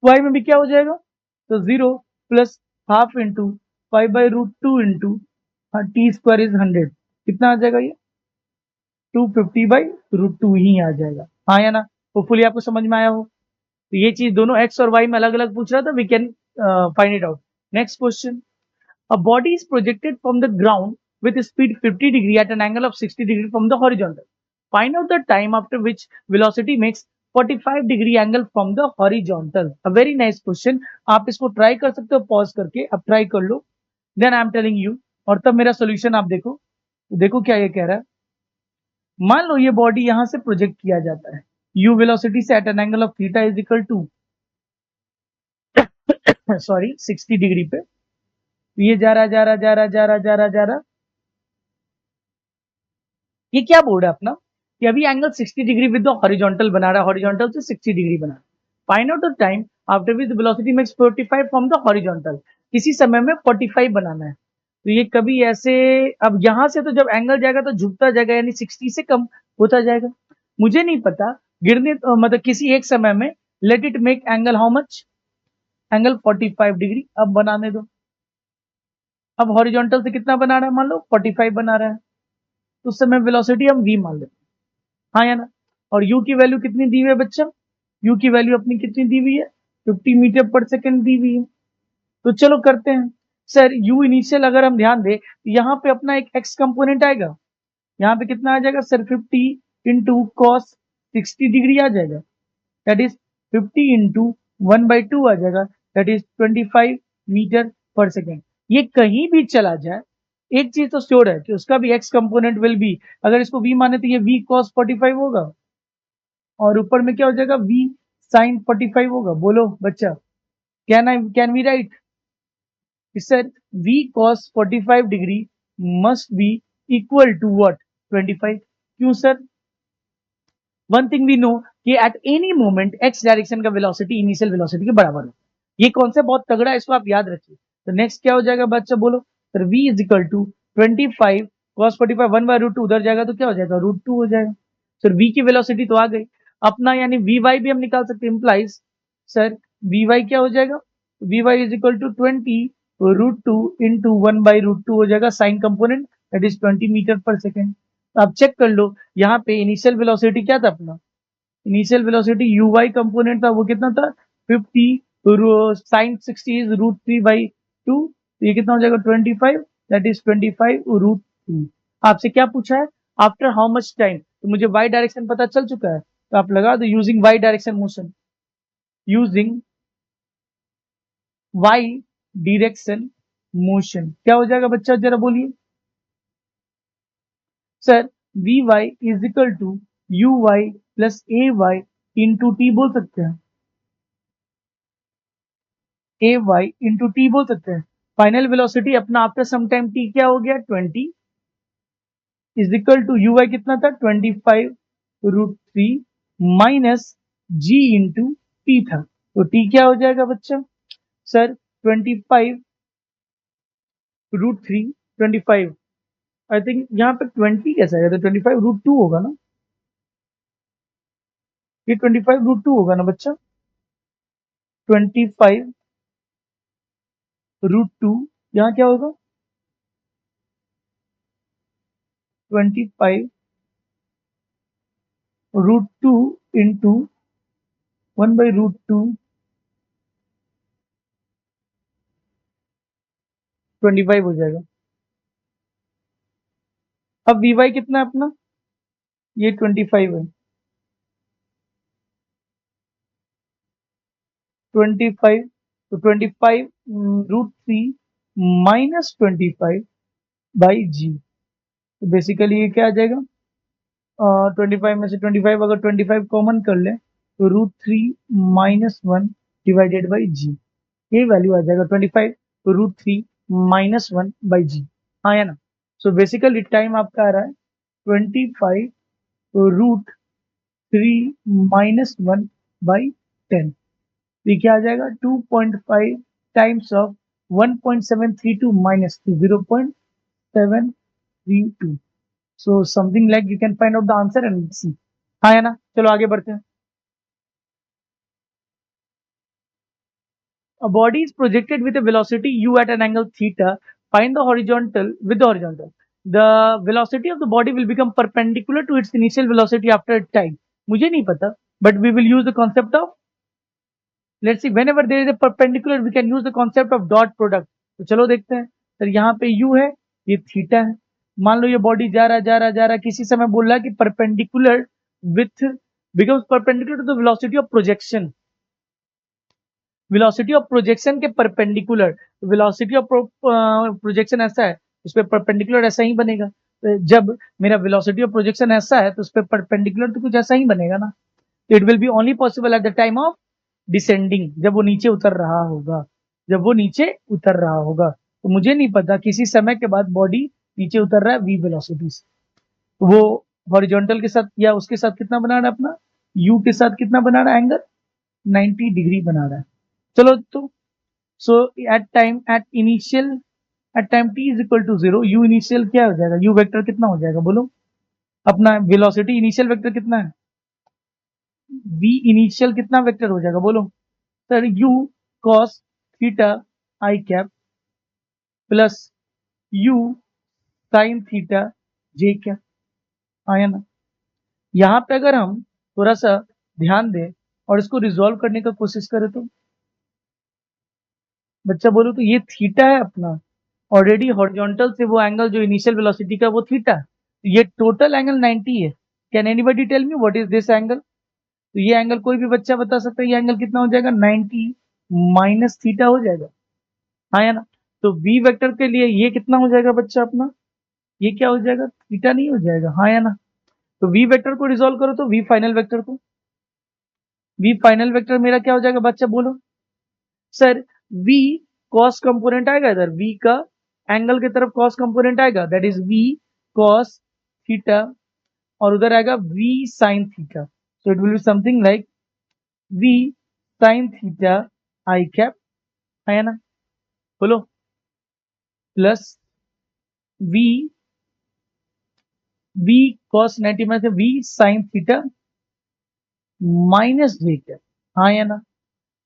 y में भी क्या हो जाएगा, तो 0 plus half into 5/√2 into t square is 100, कितना आ जाएगा ये, 250/√2 ही आ जाएगा, हाँ या ना, होपफुली आपको समझ में आया हो। तो ये चीज दोनों x और y में अलग अलग पूछ रहा था, we can find it out. Next question, a body is projected from the ground with a speed 50 degree at an angle of 60 degree from the horizontal. Find out the time after which velocity makes 45 degree angle from the horizontal. A very nice question. आप इसको ट्राई कर सकते हो पॉज करके, अब ट्राई कर लो, then I am telling you, और तब मेरा सोल्यूशन आप देखो। देखो क्या ये कह रहा है। मान लो ये बॉडी यहां से प्रोजेक्ट किया जाता है, u वेलोसिटी से at an angle of theta is equal to sorry 60 degree पे, ये जा रहा जा रहा जा रहा जा रहा जा रहा जा रहा, ये क्या बोल रहा है अपना कि अभी angle 60 degree with the horizontal बना रहा है, हॉरिजॉन्टल से 60 डिग्री बना रहा है। Find out the time after which the velocity makes 45 from the horizontal, किसी समय में 45 बनाना है। तो ये कभी ऐसे, अब यहां से तो जब एंगल जाएगा तो झुकता जाएगा, यानी 60 से कम होता जाएगा। मुझे नहीं पता गिरने मतलब किसी एक समय में, let it make angle how much, angle 45 degree. अब बनाने दो, अब हॉरिजॉन्टल से कितना बना रहा है, मान लो 45 बना रहा है, तो उस समय वेलोसिटी हम v मान लेते हैं, हाँ या ना। और u की वैल्यू कितनी दी हुई है बच्चा, u की वैल्यू अपनी कितनी दी हुई है, 50 मीटर पर सेकेंड दी हुई है। तो चलो करते हैं। सर u इनिशियल अगर हम ध्यान दें तो यहाँ पे अपना एक x कंपोनेंट आएगा, यहाँ पे कितना आ जाएगा सर, 50 इंटू कॉस 60 डिग्री आ जाएगा, दैट इज 50 इंटू 1/2 आ जाएगा, that is 25 metre per second. ये कहीं भी चला जाए, एक चीज तो श्योर है कि उसका भी एक्स कंपोनेंट विल बी, अगर इसको v माने तो ये v cos 45 होगा, और ऊपर में क्या हो जाएगा, v sin 45 होगा। बोलो बच्चा, can we write sir v cos 45 degree must be equal to what, 25। क्यों sir, one thing we know कि at any moment x direction का वेलोसिटी इनिशियल वेलोसिटी के बराबर है। ये कॉन्सेप्ट बहुत तगड़ा है, इसको आप याद रखिए। तो नेक्स्ट क्या हो जाएगा बच्चा, बोलो sir, v is equal to 25 cos 45 1/√2, उधर जाएगा तो क्या हो जाएगा, √2 हो जाएगा। सर v की वेलोसिटी तो आ गई अपना, यानी vy भी हम निकाल सकते हैं, इंप्लाइज सर vy क्या हो जाएगा, vy is equal to 20√2 into 1/√2 हो जाएगा sine component, that is 20 metre per second. आप चेक कर लो, यहाँ पे इनिशियल वेलोसिटी क्या था अपना, इनिशियल वेलोसिटी uy कंपोनेंट था, वो कितना था 50 साइन 60 इज √3/2, तो ये कितना हो जाएगा 25, दैट इज 25√3। आपसे क्या पूछा है, आफ्टर हाउ मच टाइम, तो मुझे y डायरेक्शन पता चल चुका है, तो आप लगा दो using y direction motion, using y direction motion क्या हो जाएगा बच्चा, जरा बोलिए sir. vy is equal to uy plus ay into t बोल सकते हैं, ay इंटू टी बोल सकते हैं। फाइनल वेलोसिटी अपना आफ्टर सम टाइम t क्या हो गया, 20 इज इक्वल टू uy कितना था, 25√3 माइनस g इंटू टी था, तो t क्या हो जाएगा बच्चा सर, 25√3, 25, आई थिंक यहाँ पे 20 कैसा आएगा, तो 25√2 होगा ना, ये 25√2 होगा ना बच्चा, 25√2, यहाँ क्या होगा 25√2 इंटू 1/√2, 25 हो जाएगा। अब vy कितना है अपना, ये 25 है, 25, तो 25√3 माइनस 25/g, तो बेसिकली ये क्या आ जाएगा, 25 में से 25 अगर 25 कॉमन कर ले तो √3 माइनस 1 डिवाइडेड बाई जी, ये वैल्यू आ जाएगा 25√3 माइनस 1/g, हाँ या ना। सो बेसिकली टाइम आपका आ रहा है 25√3 माइनस 1/10, ये क्या आ जाएगा 2.5 times of 1.732 minus 0.732। So something like you can find out the answer and see, हाँ या ना। चलो आगे बढ़ते हैं। A body is projected with a velocity u at an angle theta. Find the horizontal with the horizontal. The velocity of the body will become perpendicular to its initial velocity after a time. मुझे नहीं पता, but we will use the concept of, let's see, whenever there is a perpendicular, we can use the concept of dot product. तो चलो देखते हैं। सर यहाँ पे u है, ये थीटा है, मान लो ये बॉडी जा रहा, किसी समय बोल रहा है कि perpendicular with becomes perpendicular to the velocity of projection, velocity of projection के परपेंडिकुलर, वेलोसिटी ऑफ प्रोजेक्शन ऐसा है, इस पे परपेंडिकुलर ऐसा ही बनेगा। तो जब मेरा वेलोसिटी ऑफ प्रोजेक्शन ऐसा है तो उस पे परपेंडिकुलर तो कुछ ऐसा ही बनेगा ना। It will be only possible at the time of descending, जब वो नीचे उतर रहा होगा, जब वो नीचे उतर रहा होगा। तो मुझे नहीं पता किसी समय के बाद बॉडी नीचे उतर रहा है v वेलोसिटी से, वो हॉरिजॉन्टल के साथ या उसके साथ कितना बना रहा है अपना, u के साथ कितना बना रहा है एंगल, 90 डिग्री बना रहा है। चलो तो so at time at initial at time t is equal to 0, u initial क्या हो जाएगा, u वेक्टर कितना हो जाएगा बोलो, अपना वेलोसिटी इनिशियल वेक्टर कितना है, v इनिशियल कितना वेक्टर हो जाएगा बोलो sir, u cos theta i cap plus u sin theta j cap, आया ना। यहाँ पे अगर हम थोड़ा सा ध्यान दें और इसको रिजॉल्व करने का कोशिश करें तो बच्चा बोलो तो ये थीटा है अपना, ऑलरेडी हॉरिजॉन्टल से वो एंगल जो इनिशियल वेलोसिटी का वो थीटा, तो ये टोटल एंगल 90 है। Can anybody tell me what is this angle, तो ये एंगल कोई भी बच्चा बता सकता है, ये एंगल कितना हो जाएगा 90 माइनस थीटा हो जाएगा, हाँ या ना। तो v वेक्टर के लिए ये कितना हो जाएगा बच्चा अपना, ये क्या हो जाएगा, थीटा नहीं हो जाएगा, हाँ या ना। तो v वेक्टर को रिजॉल्व करो तो v फाइनल वेक्टर को, v फाइनल वेक्टर मेरा क्या हो जाएगा बच्चा बोलो सर, v कॉस कंपोनेंट आएगा इधर, v का एंगल की तरफ कॉस कंपोनेंट आएगा, that is v cos theta, और उधर आएगा v sine theta, so it will be something like v sign theta i cap, है ना, बोलो प्लस v v cos 90 में से v sin थीटा माइनस जे कैप, हाँ या ना।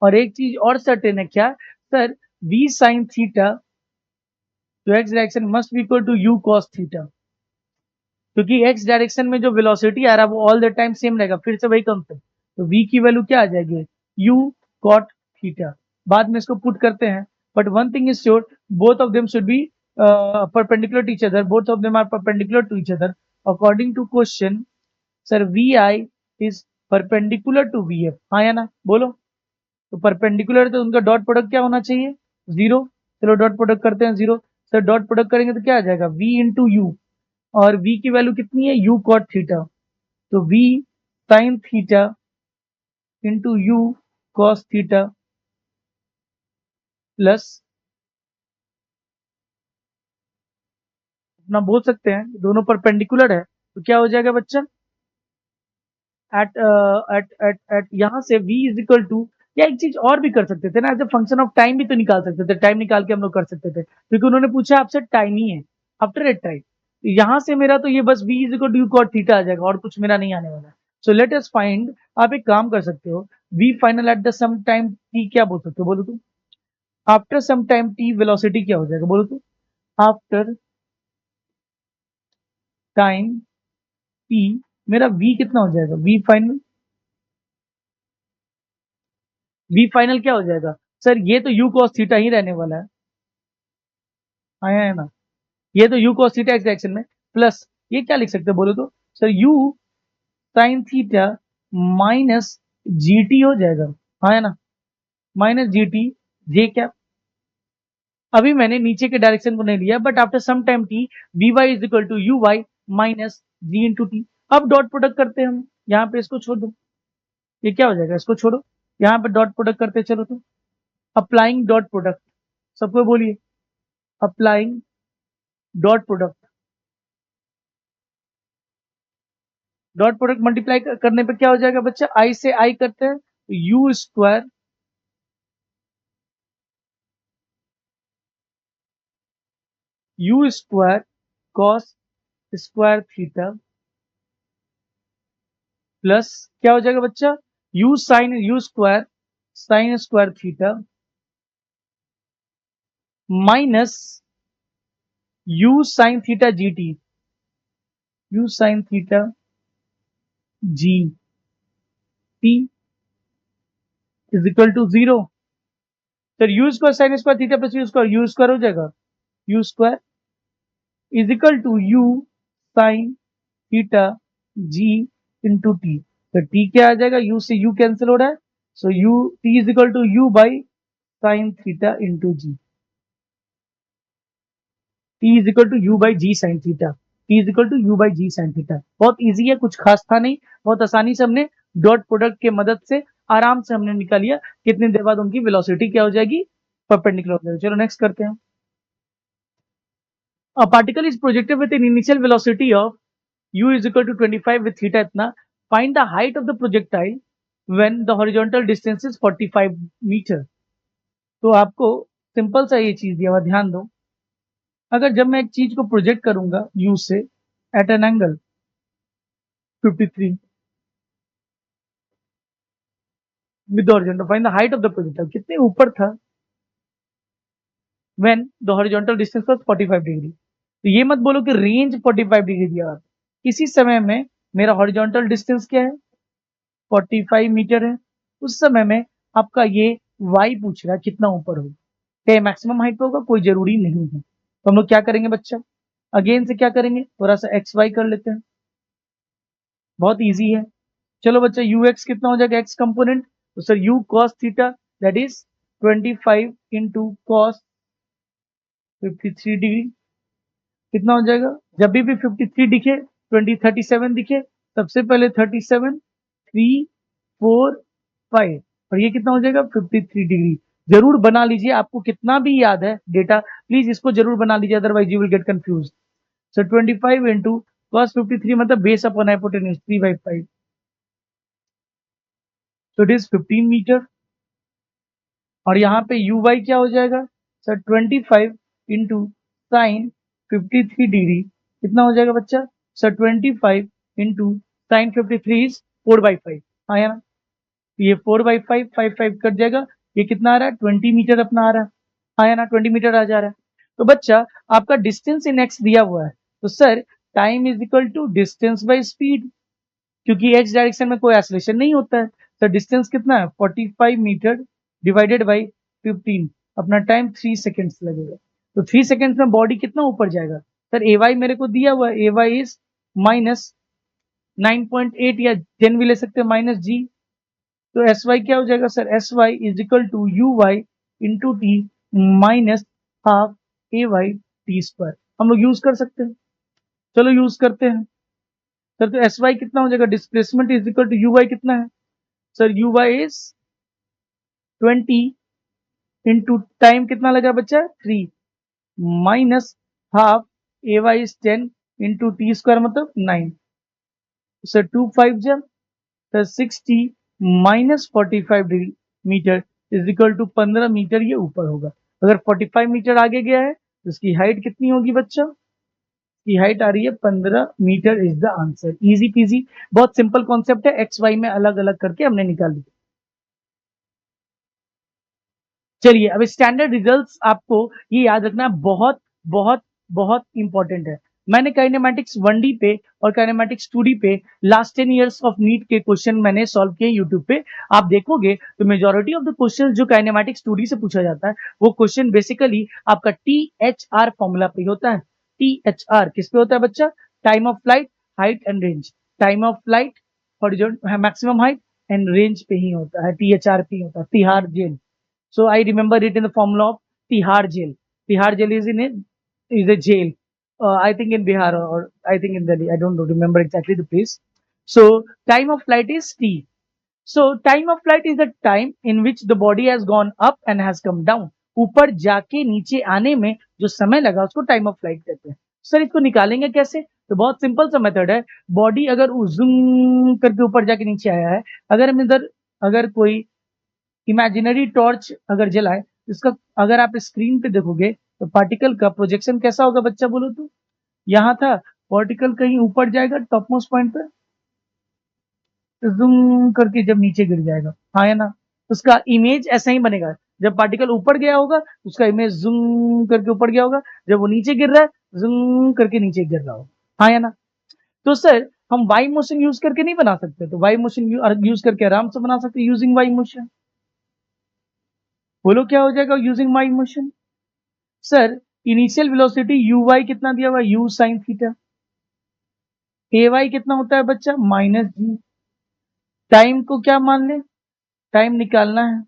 और एक चीज और सर्टेन है क्या सर, v sin थीटा तो x direction must be equal to u cos theta, क्योंकि x डायरेक्शन में जो वेलोसिटी आ रहा है वो ऑल द टाइम सेम रहेगा, फिर से वही कंसेप्ट, तो v की वैल्यू क्या आ जाएगी, u cot थीटा। बाद में इसको पुट करते हैं, but one thing is sure, both of them should be perpendicular to each other, both of them are perpendicular to each other according to question, sir vi is perpendicular to vf, हाँ या ना बोलो। तो परपेंडिकुलर तो उनका डॉट प्रोडक्ट क्या होना चाहिए, जीरो, चलो डॉट प्रोडक्ट करते हैं जीरो, सर डॉट प्रोडक्ट करेंगे तो क्या आ जाएगा v इंटू यू, और v की वैल्यू कितनी है u cot थीटा, तो v sin theta into u cos theta plus, अपना बोल सकते हैं दोनों परपेंडिकुलर है तो क्या हो जाएगा बच्चा, एट एट यहां से v इज इक्वल टू, या एक चीज और भी कर सकते थे ना, as a function of time भी तो निकाल सकते थे, टाइम निकाल के हम लोग कर सकते थे, क्योंकि उन्होंने पूछा आपसे टाइम ही है आफ्टर एट टाइम, यहां से मेरा तो ये बस v is equal to u cot theta आ जाएगा, और कुछ मेरा नहीं आने वाला। सो लेट अस फाइंड, आप एक काम कर सकते हो, v final at the some time t क्या बोल सकते हो बोलो तुम, after some time t velocity क्या हो जाएगा बोलो तुम, आफ्टर टाइम t मेरा v कितना हो जाएगा, v फाइनल क्या हो जाएगा सर, ये तो u cos थीटा ही रहने वाला है, आया है ना, ये तो u cos theta x direction में, प्लस ये क्या लिख सकते हैं बोलो तो sir, u sin theta minus gt हो जाएगा, हाँ है ना, माइनस gt जे क्या, अभी मैंने नीचे के डायरेक्शन को नहीं लिया, but after some time t vy is equal to u y minus g into t. अब डॉट प्रोडक्ट करते हैं हम, यहाँ पे इसको छोड़ दो, ये क्या हो जाएगा, इसको छोड़ो, यहाँ पे डॉट प्रोडक्ट करते चलो तो, अप्लाइंग डॉट प्रोडक्ट, सबको बोलिए applying dot product, dot product multiply करने पे क्या हो जाएगा बच्चा, आई से आई करते हैं तो u square cos square theta plus क्या हो जाएगा बच्चा, u square sine square theta minus u sine theta g t, u sine theta g t is equal to zero, sir u square sine square theta plus u square हो जाएगा, u square is equal to u sine theta g into t. तो टी क्या आ जाएगा, यू से यू कैंसिल हो रहा है, so u t is equal to u by sine theta into g. T is equal to u by g sine theta, t is equal to u by g sine theta. बहुत इजी है, कुछ खास था नहीं, बहुत आसानी से हमने डॉट प्रोडक्ट के मदद से आराम से हमने निकाल लिया। कितनी देर बाद उनकी वेलोसिटी क्या हो जाएगी, परपेंडिकुलर हो जाएगी। चलो नेक्स्ट करते हैं। A particle is projected with an initial velocity of u is equal to 25 with theta इतना. Find the height of the projectile when the horizontal distance is 45 metre. तो आपको सिंपल सा ये चीज दिया हुआ, ध्यान दो। अगर जब मैं एक चीज को प्रोजेक्ट करूंगा u से at an angle 53 with horizontal, find the height of the projectile, कितने ऊपर था when the horizontal distance was 45 degree. तो ये मत बोलो कि रेंज 45 डिग्री दिया हुआ, इसी समय में मेरा हॉरिजॉन्टल डिस्टेंस क्या है, 45 मीटर है। उस समय में आपका ये y पूछ रहा है कितना ऊपर होगा, क्या मैक्सिमम हाइट पे होगा, कोई जरूरी नहीं है। तो हम लोग क्या करेंगे बच्चा, अगेन से क्या करेंगे, थोड़ा सा एक्स वाई कर लेते हैं, बहुत इजी है। चलो बच्चा यू एक्स कितना हो जाएगा, एक्स कंपोनेंट, तो sir u cos theta that is 25 into cos 53 degree कितना हो जाएगा। जब भी 53 दिखे 37 दिखे, सबसे पहले 37 3 4 5 और ये कितना हो जाएगा 53 डिग्री। जरूर बना लीजिए, आपको कितना भी याद है डेटा प्लीज इसको जरूर बना लीजिए, otherwise you will get confuse. So 25 into cos 53 मतलब base upon hypotenuse 3/5, so it is 15 metre. और यहाँ पे यू वाई क्या हो जाएगा सर 25 इंटू साइन 53 डिग्री कितना हो जाएगा बच्चा सर 25 इंटू साइन 53 इज 4/5, आया ना। ये 4/5 5 कट जाएगा, ये कितना आ रहा है 20 मीटर अपना आ रहा है, आया ना, 20 मीटर आ जा रहा है। तो बच्चा आपका डिस्टेंस इन एक्स दिया हुआ है, तो sir time is equal to distance by speed, क्योंकि एक्स डायरेक्शन में कोई एक्सेलरेशन नहीं होता है। तो डिस्टेंस कितना है 45 मीटर डिवाइडेड बाई 15, अपना टाइम 3 सेकेंड्स लगेगा। तो 3 सेकेंड्स में बॉडी कितना ऊपर जाएगा सर, ए वाई मेरे को दिया हुआ है, ए वाई इज माइनस 9.8 या 10 भी ले सकते हैं माइनस जी। तो एस वाई क्या हो जाएगा sir, s y is equal to u y into t minus half a y t square. हम लोग यूज कर सकते हैं, चलो यूज करते हैं सर। तो एस वाई कितना हो जाएगा, displacement is equal to u y कितना है sir, u y is 20 into time कितना लगा बच्चा 3 minus half a y is 10 into t square मतलब 9, सर 2 5 जब sir 60 minus 45 degree metre is equal to 15 metre ये ऊपर होगा। अगर 45 मीटर आगे गया है तो इसकी हाइट कितनी होगी बच्चा, की हाइट आ रही है 15 metre is the answer. Easy peasy, बहुत सिंपल कॉन्सेप्ट है, एक्स वाई में अलग अलग करके हमने निकाल लिया। चलिए अब स्टैंडर्ड रिजल्ट्स आपको ये याद रखना बहुत बहुत बहुत इंपॉर्टेंट है। मैंने काइनेमैटिक्स 1D पे और काइनेमैटिक्स 2D पे लास्ट 10 इयर्स ऑफ नीट के क्वेश्चन मैंने सॉल्व किए यूट्यूब पे। आप देखोगे तो मेजॉरिटी ऑफ द क्वेश्चन जो काइनेमैटिक्स 2D से पूछा जाता है वो क्वेश्चन बेसिकली आपका THR फॉर्मूला पे होता है। THR किस पे होता है बच्चा, time of flight, height and range. Time of flight, horizontal maximum height and range पे ही होता है, THR पे होता है, Tihar jail. So I remember it in the formula of Tihar jail. Tihar jail is a jail. I think in Bihar or I think in Delhi. I don't remember exactly the place. So time of flight is T. So time of flight is the time in which the body has gone up and has come down. ऊपर जाके नीचे आने में जो समय लगा उसको टाइम ऑफ फ्लाइट कहते हैं। सर इसको निकालेंगे कैसे, तो बहुत सिंपल सा मेथड है। बॉडी अगर जूम करके ऊपर जाके नीचे आया है, अगर हम इधर अगर कोई इमेजिनरी टॉर्च अगर जलाए, इसका अगर आप स्क्रीन पे देखोगे तो पार्टिकल का प्रोजेक्शन कैसा होगा बच्चा बोलो तो, यहाँ था पार्टिकल कहीं ऊपर जाएगा टॉप मोस्ट पॉइंट पे, तो जूम करके जब नीचे गिर जाएगा, हाँ है ना, उसका इमेज ऐसा ही बनेगा। जब पार्टिकल ऊपर गया होगा उसका इमेज जूम करके ऊपर गया होगा, जब वो नीचे गिर रहा है जूम करके नीचे गिर रहा होगा, हाँ है ना। तो सर हम वाई मोशन यूज करके नहीं बना सकते, तो वाई मोशन यूज करके आराम से बना सकते यूजिंग वाई मोशन। बोलो क्या हो जाएगा using y motion sir, initial velocity uy कितना दिया हुआ u sin थीटा, ay कितना होता है बच्चा माइनस जी। टाइम को क्या मान ले, टाइम निकालना है।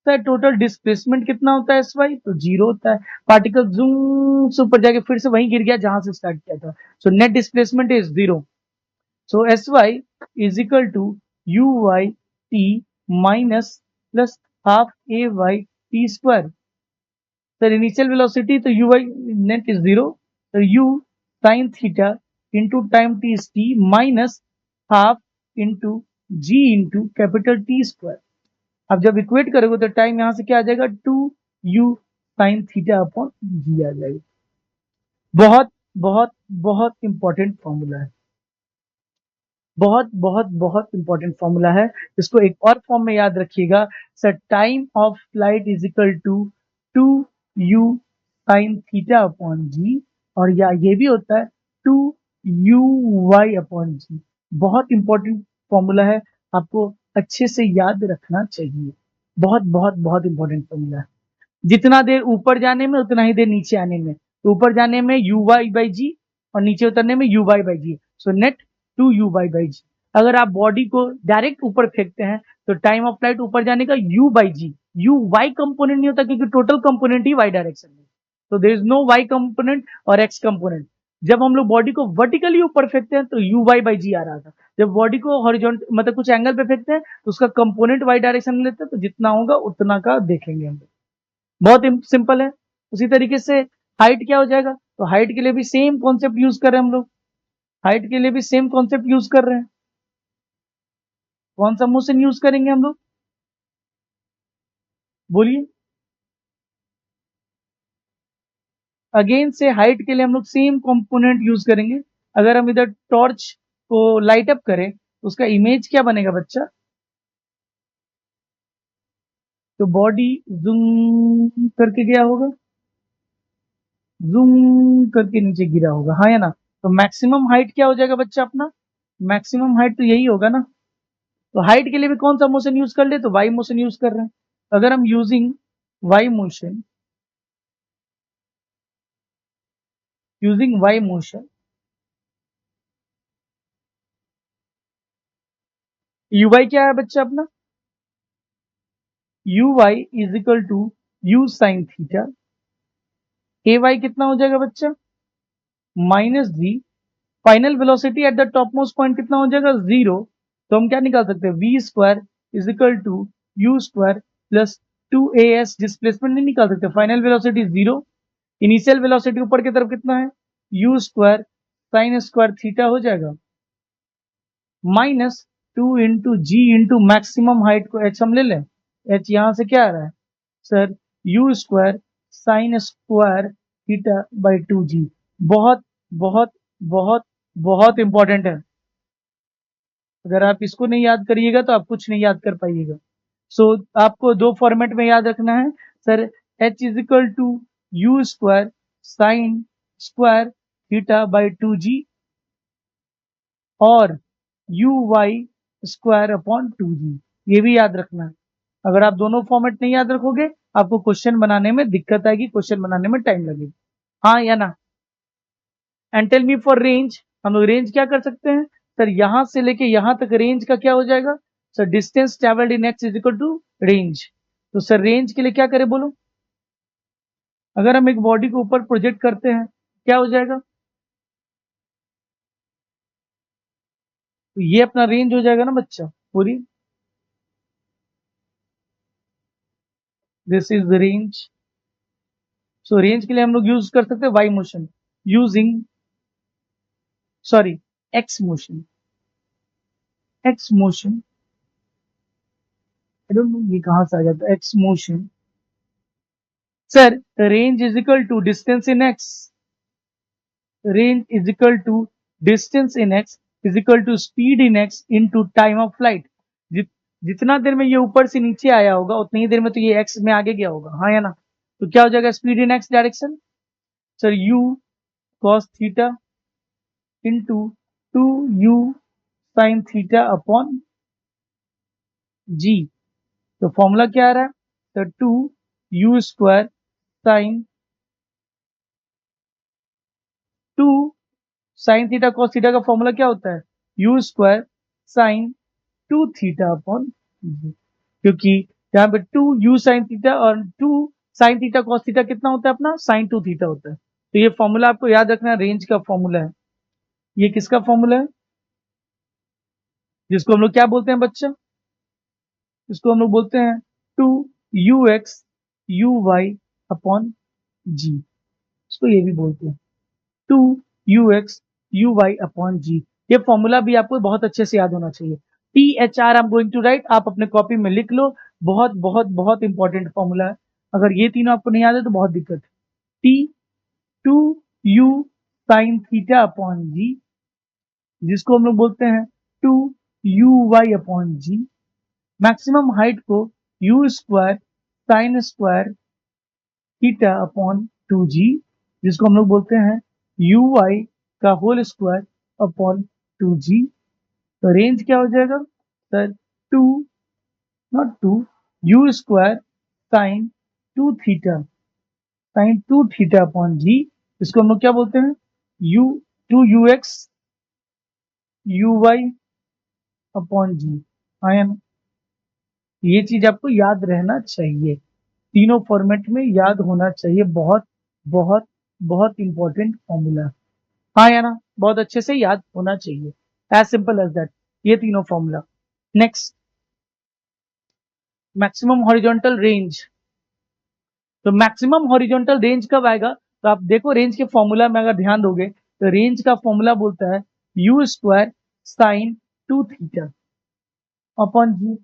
सर टोटल डिस्प्लेसमेंट कितना होता है एस वाई, तो जीरो होता है। पार्टिकल जूम से ऊपर जाके फिर से वहीं गिर गया जहां से स्टार्ट किया था, so net displacement is zero. So s y is equal to u y t minus plus half a y t square. Sir initial velocity तो u y net is zero, तो u sine theta into time t is t minus half into g into capital t square. अब जब इक्वेट करोगे तो टाइम यहां से क्या आ जाएगा, two u sine theta upon g आ जाएगा। बहुत बहुत बहुत इंपॉर्टेंट फॉर्मूला है, बहुत बहुत बहुत इंपॉर्टेंट फॉर्मूला है। इसको एक और फॉर्म में याद रखिएगा, sir time of flight is equal to two u sine theta upon g, और या ये भी होता है two u y upon g. बहुत इंपॉर्टेंट फॉर्मूला है, आपको अच्छे से याद रखना चाहिए। बहुत बहुत बहुत इंपॉर्टेंट फॉर्मूला है। जितना देर ऊपर जाने में उतना ही देर नीचे आने में, तो ऊपर जाने में यू वाई बाई जी और नीचे उतरने में u y by g, so net two u y by g. अगर आप बॉडी को डायरेक्ट ऊपर फेंकते हैं तो टाइम ऑफ फ्लाइट ऊपर जाने का u by g, u y component नहीं होता क्योंकि टोटल कंपोनेंट ही वाई डायरेक्शन में, तो there is no y component और एक्स कंपोनेंट। जब हम लोग बॉडी को वर्टिकली ऊपर फेंकते हैं तो यू वाई बाई जी आ रहा था, जब बॉडी को हॉरिजॉन्ट मतलब कुछ एंगल पे फेंकते हैं तो उसका कंपोनेंट वाई डायरेक्शन में लेते हैं, तो जितना होगा उतना का देखेंगे हम लोग। बहुत सिंपल है। उसी तरीके से हाइट क्या हो जाएगा, तो हाइट के लिए भी सेम कॉन्सेप्ट यूज कर रहे हैं हम लोग, हाइट के लिए भी सेम कॉन्सेप्ट यूज कर रहे हैं। कौन सा मोशन यूज करेंगे हम लोग, बोलिए। अगेन से हाइट के लिए हम लोग सेम कंपोनेंट यूज करेंगे। अगर हम इधर टॉर्च को लाइट अप करें तो उसका इमेज क्या बनेगा बच्चा, तो बॉडी जूम करके गया होगा, जूम करके नीचे गिरा होगा, हाँ या ना। तो मैक्सिमम हाइट क्या हो जाएगा बच्चा अपना, मैक्सिमम हाइट तो यही होगा ना। तो हाइट के लिए भी कौन सा मोशन यूज कर ले, तो वाई मोशन यूज कर रहे हैं। अगर हम using y motion, using y motion, u y क्या है बच्चा अपना, u y is equal to u sine theta, a y कितना हो जाएगा बच्चा minus g. Final velocity at the top most point कितना हो जाएगा जीरो, तो हम क्या निकाल सकते हैं v square is equal to u square plus two a s. Displacement नहीं निकाल सकते, final velocity zero, initial velocity ऊपर की तरफ कितना है u square sine square theta हो जाएगा minus two into g into maximum height को एच हम ले लें, एच यहां से क्या आ रहा है sir u square sine square theta by two g. बहुत बहुत बहुत बहुत इंपॉर्टेंट है। अगर आप इसको नहीं याद करिएगा तो आप कुछ नहीं याद कर पाइएगा। सो आपको दो फॉर्मेट में याद रखना है sir, h is equal to u square sine square theta by two g और u y square upon two g, ये भी याद रखना है। अगर आप दोनों फॉर्मेट नहीं याद रखोगे आपको क्वेश्चन बनाने में दिक्कत आएगी, क्वेश्चन बनाने में टाइम लगेगा, हाँ या ना। And tell me for range, हम लोग रेंज क्या कर सकते हैं सर, यहां से लेके यहां तक रेंज का क्या हो जाएगा sir, distance travelled in x is equal to range. तो सर रेंज के लिए क्या करें बोलो, अगर हम एक बॉडी को ऊपर प्रोजेक्ट करते हैं क्या हो जाएगा, तो ये अपना रेंज हो जाएगा ना बच्चा पूरी, this is the range. So range के लिए हम लोग यूज कर सकते हैं y motion using, sorry x motion, x motion, I don't know ये कहां से आ जाता है x motion. Sir range is equal to distance in x, range is equal to distance in x is equal to speed in x into time of flight. जितना देर में ये ऊपर से नीचे आया होगा उतनी ही देर में तो ये एक्स में आगे गया होगा, हाँ या ना। तो क्या हो जाएगा speed in x direction, sir u cos theta into two u sine theta upon g. तो फॉर्मूला क्या आ रहा है, तो two u square sine 2 sine theta cos theta का फॉर्मूला क्या होता है? U square sine 2 theta upon g, क्योंकि यहाँ पे 2 यू साइन थीटा और 2 साइन थीटा कॉस थीटा कितना होता है अपना? साइन 2 थीटा होता है। तो ये फॉर्मूला आपको याद रखना, रेंज का फॉर्मूला है। ये किसका फॉर्मूला है? जिसको हम लोग क्या बोलते हैं बच्चा? इसको हम लोग बोलते हैं 2 u x u y upon g. इसको ये भी बोलते हैं 2 u x u y upon g. ये फॉर्मूला भी आपको बहुत अच्छे से याद होना चाहिए। T h r I am going to write, आप अपने कॉपी में लिख लो। बहुत बहुत बहुत इंपॉर्टेंट फॉर्मूला है। अगर ये तीनों आपको नहीं याद है तो बहुत दिक्कत है। T 2 u sine theta upon g, जिसको हम लोग बोलते हैं 2 u y upon g. Maximum height को u square sine square theta upon 2g, जिसको हम लोग बोलते हैं यू वाई का होल स्क्वायर अपॉन 2g। तो रेंज क्या हो जाएगा sir? 2 not 2 u square sine 2 theta upon g, इसको हम लोग क्या बोलते हैं? U 2 u x u y upon जी। आया ना? ये चीज आपको याद रहना चाहिए, तीनों फॉर्मेट में याद होना चाहिए। बहुत बहुत बहुत इंपॉर्टेंट फॉर्मूला। हाँ या ना? बहुत अच्छे से याद होना चाहिए। एज सिंपल एज दैट, ये तीनों formula. Next, maximum horizontal range. तो मैक्सिमम हॉरिजॉन्टल रेंज कब आएगा? तो आप देखो रेंज के फॉर्मूला में अगर ध्यान दोगे तो रेंज का फॉर्मूला बोलता है u square sine 2 theta upon g.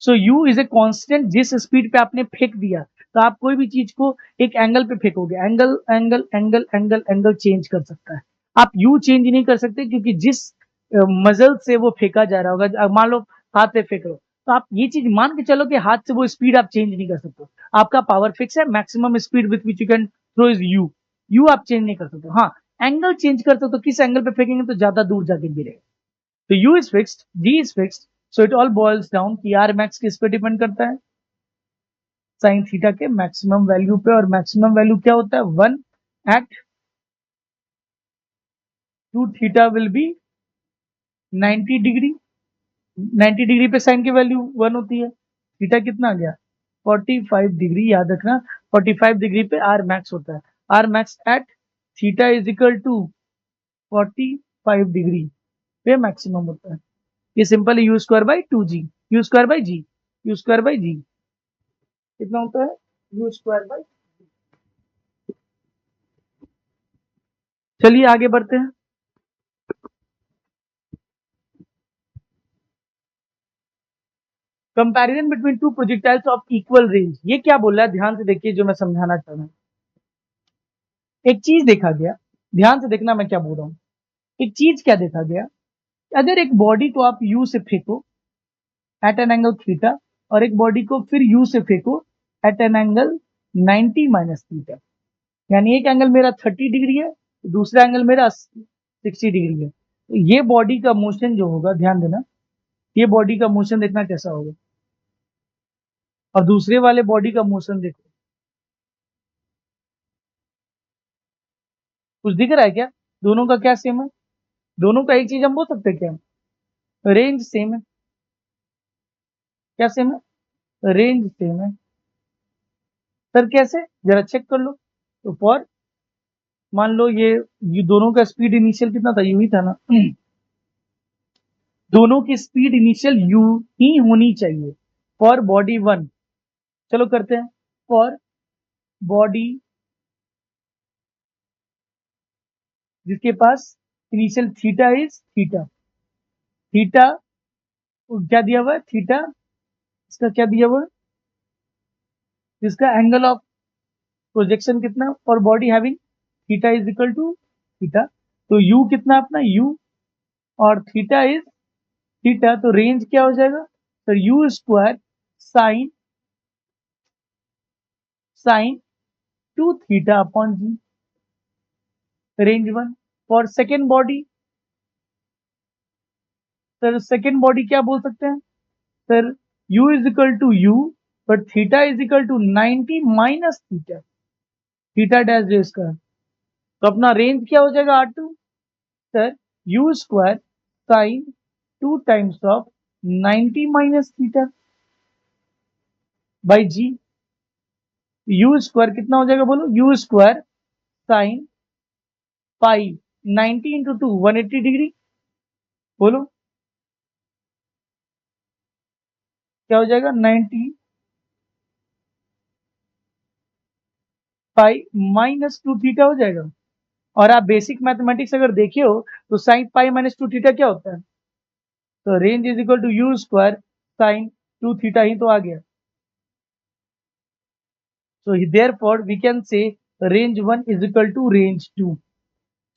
So u is a constant, जिस स्पीड पे आपने फेंक दिया। तो आप कोई भी चीज को एक एंगल पे फेंकोगे, angle angle angle angle angle change कर सकता है। आप यू चेंज नहीं कर सकते, क्योंकि जिस मजल से वो फेंका जा रहा होगा, मान लो हाथ से फेंक रहे हो, तो आप ये चीज मान के चलो कि हाथ से वो स्पीड आप चेंज नहीं कर सकते। आपका पावर फिक्स है, maximum speed with which you can throw is u. U आप चेंज नहीं कर सकते। हाँ, एंगल चेंज कर सकते हो, तो किस एंगल पे फेंकेंगे तो ज्यादा दूर जाके गिरेगा। तो U is fixed, G is fixed, so it all boils down कि R max किस पे डिपेंड करता है? साइन थीटा के मैक्सिमम वैल्यू पे। और मैक्सिमम वैल्यू क्या होता है? 1 at 2 theta will be 90 degree. 90 degree पे साइन की वैल्यू 1 होती है। थीटा कितना आ गया? 45 डिग्री। याद रखना 45 डिग्री पे R max होता है। R max at theta is equal to 45 degree पे मैक्सिमम होता है। ये सिंपल है, u square by 2g, u square by g, u square by g कितना होता है? U square by. चलिए आगे बढ़ते हैं। Comparison between two projectiles of equal range. ये क्या बोल रहा है? ध्यान से देखिए जो मैं समझाना चाह रहा हूँ। एक चीज देखा गया, ध्यान से देखना मैं क्या बोल रहा हूँ। एक चीज क्या देखा गया, अगर एक बॉडी को आप यू से फेंको एट एन एंगल थीटा, और एक बॉडी को फिर यू से फेंको at an angle 90 minus theta, यानी एक एंगल मेरा 30 डिग्री है, दूसरा एंगल मेरा 60 डिग्री है। तो ये बॉडी का मोशन जो होगा, ध्यान देना, ये बॉडी का मोशन देखना कैसा होगा, और दूसरे वाले बॉडी का मोशन देखो। कुछ दिख रहा है क्या? दोनों का क्या सेम है? दोनों का एक चीज हम बोल सकते हैं क्या? रेंज सेम है। क्या सेम है? रेंज सेम है। सर कैसे? जरा चेक कर लो। तो फॉर, मान लो ये दोनों का स्पीड इनिशियल कितना था? यू ही था ना। दोनों की स्पीड इनिशियल यू ही होनी चाहिए फॉर बॉडी वन। चलो करते हैं। फॉर बॉडी जिसके पास initial theta is theta, theta क्या दिया हुआ है? थीटा, इसका क्या दिया हुआ है? इसका एंगल ऑफ प्रोजेक्शन कितना for body having theta is equal to theta. तो यू कितना अपना? यू, और थीटा इज थीटा। तो रेंज क्या हो जाएगा? तो u square sine sine 2 theta upon g, range one. For second body, sir second body क्या बोल सकते हैं? Sir u is equal to u, but theta is equal to 90 minus theta, theta dash डे स्क्वायर। तो अपना रेंज क्या हो जाएगा R2 sir u square sine 2 times of 90 minus theta by g. u square कितना हो जाएगा बोलो, u square sine pi 90 into 2 180 degree, बोलो क्या हो जाएगा 90 पाई माइनस 2 थीटा हो जाएगा। और आप बेसिक मैथमेटिक्स अगर देखे हो तो साइन पाई माइनस 2 थीटा क्या होता है, तो range is equal to u square sine 2 theta ही तो आ गया। So therefore we can say range 1 is equal to range 2।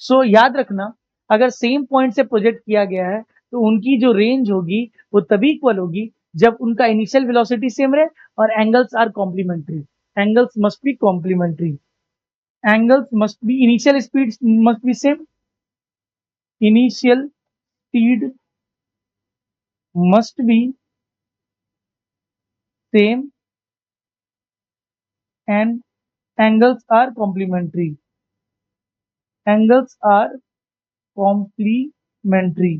सो याद रखना अगर सेम पॉइंट से प्रोजेक्ट किया गया है तो उनकी जो रेंज होगी वो तभी इक्वल होगी जब उनका इनिशियल वेलोसिटी सेम रहे और angles are complementary. Angles must be complementary, angles must be, initial speed must be same, initial speed must be same and angles are complementary, angles are complementary।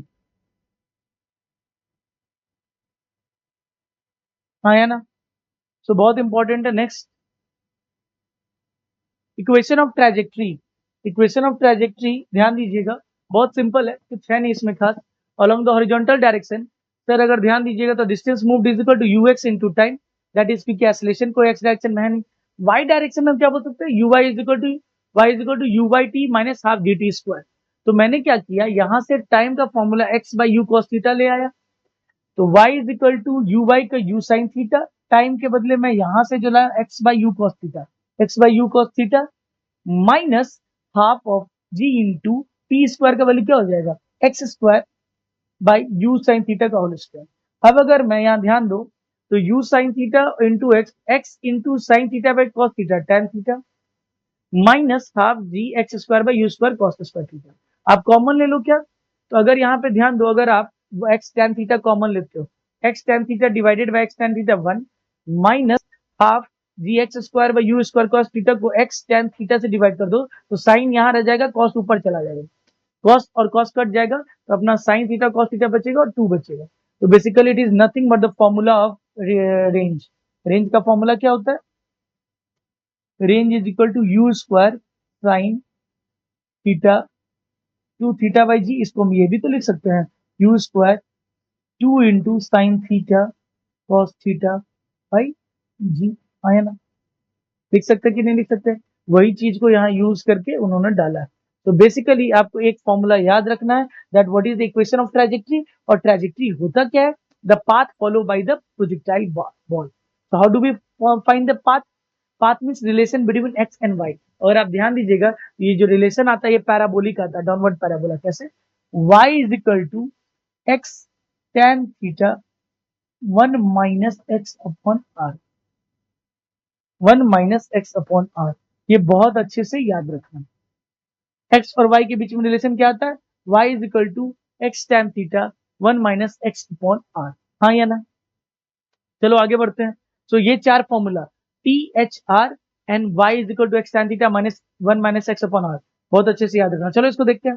आया ना। सो बहुत इंपॉर्टेंट है। Next equation of trajectory, equation of trajectory ध्यान दीजिएगा बहुत सिंपल है, कुछ है नहीं इसमें खास। Along the horizontal direction sir अगर ध्यान दीजिएगा तो distance moved is equal to u x into time, that is क्योंकि एक्सेलरेशन को एक्स डायरेक्शन में है नहीं। वाई डायरेक्शन में हम क्या बोल सकते हैं, ui is equal to y is equal to u by t minus half d t square. तो मैंने क्या किया, यहां से टाइम का formula x by u cos theta ले आया, तो y is equal to u by का यू साइन थीटा, टाइम के बदले मैं यहां से जो लाया x by u cos theta, x by u cos theta minus half of g into t square का वैल्यू क्या हो जाएगा x square by u sine theta का होल स्क्वायर। अब अगर मैं यहाँ ध्यान दो तो u sine theta into x, x into sine theta by cos theta tan theta minus half g x square by u square cos square theta. आप कॉमन ले लो क्या, तो अगर यहाँ पे ध्यान दो अगर आप एक्स टेन थीटा कॉमन लेते हो, x tan theta divided by x tan theta one minus half g x square by u square cos theta को एक्स टेन थीटा से डिवाइड कर दो तो साइन यहाँ रह जाएगा, कॉस ऊपर चला जाएगा, कॉस और कॉस कट जाएगा तो अपना साइन थीटा कॉस थीटा बचेगा और 2 बचेगा। तो basically it is nothing but the formula of range. Range का फॉर्मूला क्या होता है, range is equal to u square sine theta 2 theta by g. इसको हम ये भी तो लिख सकते हैं u square 2 into sine theta cos theta by g. आया ना, लिख सकते कि नहीं लिख सकते, वही चीज को यहाँ यूज करके उन्होंने डाला है। तो बेसिकली आपको एक फॉर्मूला याद रखना है that what is the equation of trajectory, और ट्रेजेक्ट्री होता क्या है, the path follow by the projectile ball. तो how do we find the path, path means relation between x and y. और आप ध्यान दीजिएगा ये जो रिलेशन आता है ये पैराबोलिक आता है, डाउनवर्ड पैराबोला। कैसे, y is equal to x tan theta 1 minus x upon r, 1 minus x upon r. ये बहुत अच्छे से याद रखना। एक्स और वाई के बीच में रिलेशन क्या आता है, y is equal to x tan theta 1 minus x upon r. हाँ या ना, चलो आगे बढ़ते हैं। सो ये चार formula t h r and y is equal to x tan theta minus 1 minus x upon r बहुत अच्छे से याद रखना। चलो इसको देखते हैं।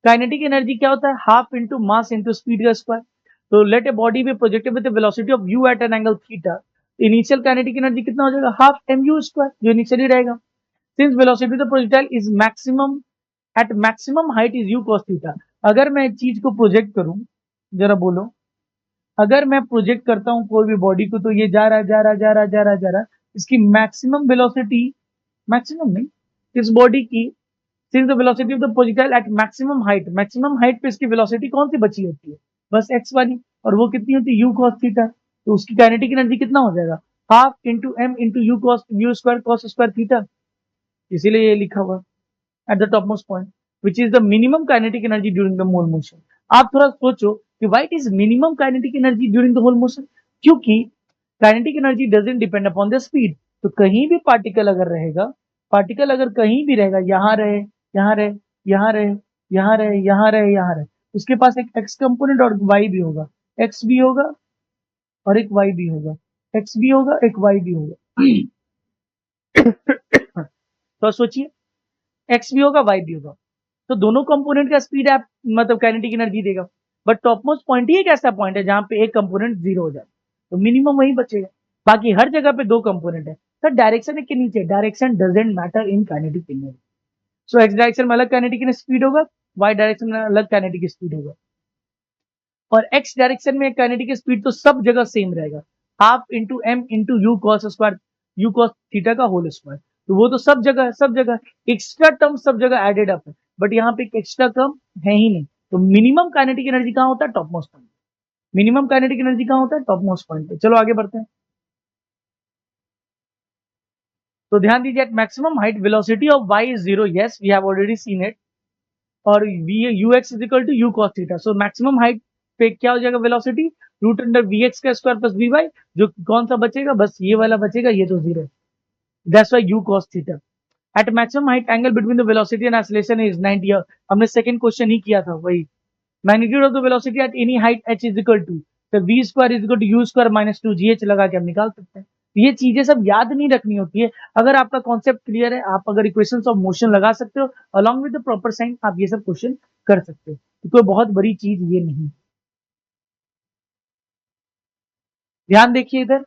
काइनेटिक एनर्जी क्या होता है, half into mass into speed का स्क्वायर। तो let a body be projected with velocity of u at an angle theta, initial kinetic energy कितना हो जाएगा, हाफ एम यू स्क्वायर जो इनिशियली रहेगा। Since velocity of the projectile is maximum at maximum height is u cos theta. अगर मैं एक चीज को प्रोजेक्ट करूं, जरा बोलो, अगर मैं प्रोजेक्ट करता हूं कोई भी बॉडी को तो ये जा रहा है जा रहा है जा रहा है जा रहा है जा रहा है, इसकी मैक्सिमम वेलोसिटी, मैक्सिमम नहीं, इस बॉडी की since the velocity of the projectile eight maximum height पे इसकी वेलोसिटी कौन सी बची होती है, बस एक्स वाली, और वो कितनी होती है यू कॉस थीटा। तो उसकी काइनेटिक एनर्जी कितना हो जाएगा, half into m into u cos u square cos square theta, इसीलिए ये लिखा हुआ at the topmost point which is the minimum kinetic energy during the whole motion। आप थोड़ा सोचो कि why it is minimum kinetic energy during the whole motion, क्योंकि kinetic energy doesn't depend upon the speed। तो कहीं भी पार्टिकल अगर रहेगा, पार्टिकल अगर कहीं भी रहेगा, यहाँ रहे यहाँ रहे यहाँ रहे यहाँ रहे यहाँ रहे यहाँ रहे, उसके पास एक x कंपोनेंट और y भी होगा, x भी होगा और एक y भी होगा, x भी होगा एक y भी होगा। तो सोचिए एक्स भी होगा, वाई भी होगा। तो दोनों कंपोनेंट का स्पीड आप मतलब काइनेटिक एनर्जी देगा। बट टॉप मोस्ट पॉइंट ही एक ऐसा पॉइंट है जहां पे एक कंपोनेंट जीरो हो जाए, तो मिनिमम वही बचेगा। बाकी हर जगह पे दो कंपोनेंट है। सर डायरेक्शन के नीचे, direction doesn't matter in kinetic energy. So x direction में अलग काइनेटिक स्पीड होगा, वाई डायरेक्शन में अलग काइनेटिक स्पीड होगा। और एक्स डायरेक्शन में काइनेटिक स्पीड तो सब जगह सेम रहेगा, half into m into u cos square, u cos theta का होल स्क्वायर। तो वो तो सब जगह है, सब जगह एक्स्ट्रा टर्म सब जगह एडेड अप है, बट यहाँ पे एक एक्स्ट्रा टर्म है ही नहीं। तो मिनिमम काइनेटिक एनर्जी कहाँ होता है? Top most point. Minimum kinetic energy कहाँ होता है? टॉप मोस्ट पॉइंट पे। चलो आगे बढ़ते हैं। तो ध्यान दीजिए, at maximum height velocity of y is zero, yes we have already seen it. और v u x is equal to u cos theta. So maximum height पे क्या हो जाएगा velocity? Root under v x का स्क्वायर प्लस वी वाई। जो कौन सा बचेगा? बस ये वाला बचेगा, ये तो जीरो। That's why u cos theta. At maximum height angle between the velocity and acceleration is 90। हमने सेकंड क्वेश्चन ही किया था वही। Magnitude of the velocity at any height h is equal to, तो v square is equal to u square minus 2gh लगा के हम निकाल सकते हैं। ये चीजें सब याद नहीं रखनी होती है। अगर आपका कॉन्सेप्ट क्लियर है, आप अगर इक्वेशंस ऑफ मोशन लगा सकते हो along with the proper sign, आप ये सब क्वेश्चन कर सकते हो। तो कोई बहुत बड़ी चीज ये नहीं। ध्यान देखिए इधर।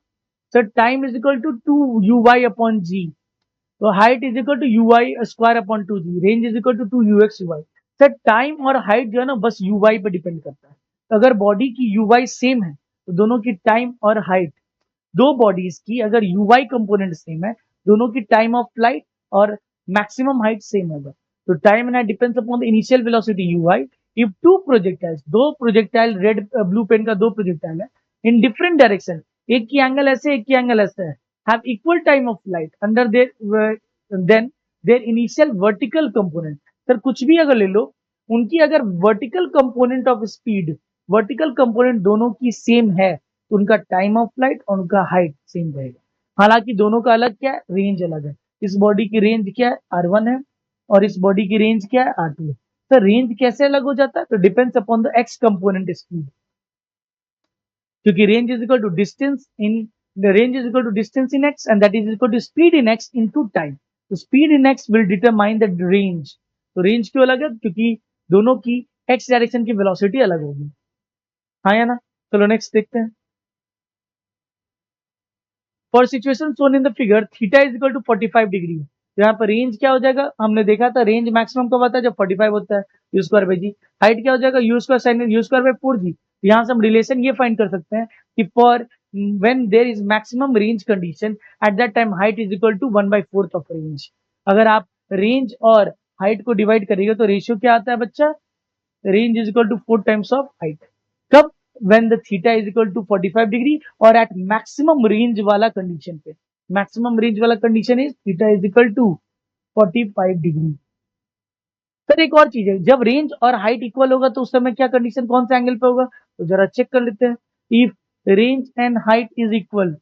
Sir time is equal to 2 uy upon g. तो height is equal to u y square upon 2g। Range is equal to 2ux/y। Sir time और हाइट जो है ना बस यू वाई पे डिपेंड करता है। तो अगर बॉडी की यू वाई सेम है तो दोनों की टाइम और हाइट, दो बॉडीज की अगर यू वाई कंपोनेंट सेम है, दोनों की टाइम ऑफ फ्लाइट और मैक्सिमम हाइट सेम होगा। तो time and height depends upon the initial velocity u y. If two projectiles, दो प्रोजेक्टाइल, रेड ब्लू पेन का दो प्रोजेक्टाइल है, इन डिफरेंट डायरेक्शन, एक की एंगल ऐसे एक की एंगल ऐसे है, have equal time of flight under their then their initial vertical component। Sir कुछ भी अगर ले लो, उनकी अगर vertical component of speed, vertical component दोनों की सेम है, तो उनका टाइम ऑफ फ्लाइट और उनका हाइट सेम रहेगा। हालांकि दोनों का अलग क्या है? रेंज अलग है। इस बॉडी की रेंज क्या है? r1 है, और इस बॉडी की रेंज क्या है? r2 है। सर रेंज कैसे अलग हो जाता है? तो depends upon the x component speed, क्योंकि range is equal to distance in, the range is equal to distance in x and that is equal to speed in x into time. तो speed in x will determine the range. तो रेंज क्यों अलग है? क्योंकि दोनों की एक्स डायरेक्शन की वेलोसिटी अलग होगी। हाँ या ना? चलो नेक्स्ट देखते हैं। For situation shown in the figure, theta is equal to 45 degree. तो यहाँ पर रेंज क्या हो जाएगा? हमने देखा था रेंज मैक्सिमम कब आता है? जब 45 होता है, u square by g. Height क्या हो जाएगा? U square sine u square by 4g। यहाँ से हम रिलेशन ये फाइंड कर सकते हैं कि for when there is maximum range condition, at that time height is equal to 1/4 of range. अगर आप रेंज और हाइट को डिवाइड करिएगा तो रेशियो क्या आता है बच्चा? Range is equal to 4 times of height. कब? when the theta is equal to 45 degree और एट मैक्सिमम रेंज वाला कंडीशन पे। मैक्सिमम रेंज वाला condition is theta is equal to 45 degree. Sir एक और चीज है, जब रेंज और हाइट इक्वल होगा तो उस समय क्या कंडीशन, कौन सा एंगल पे होगा? तो जरा चेक कर लेते हैं। If range and height is equal,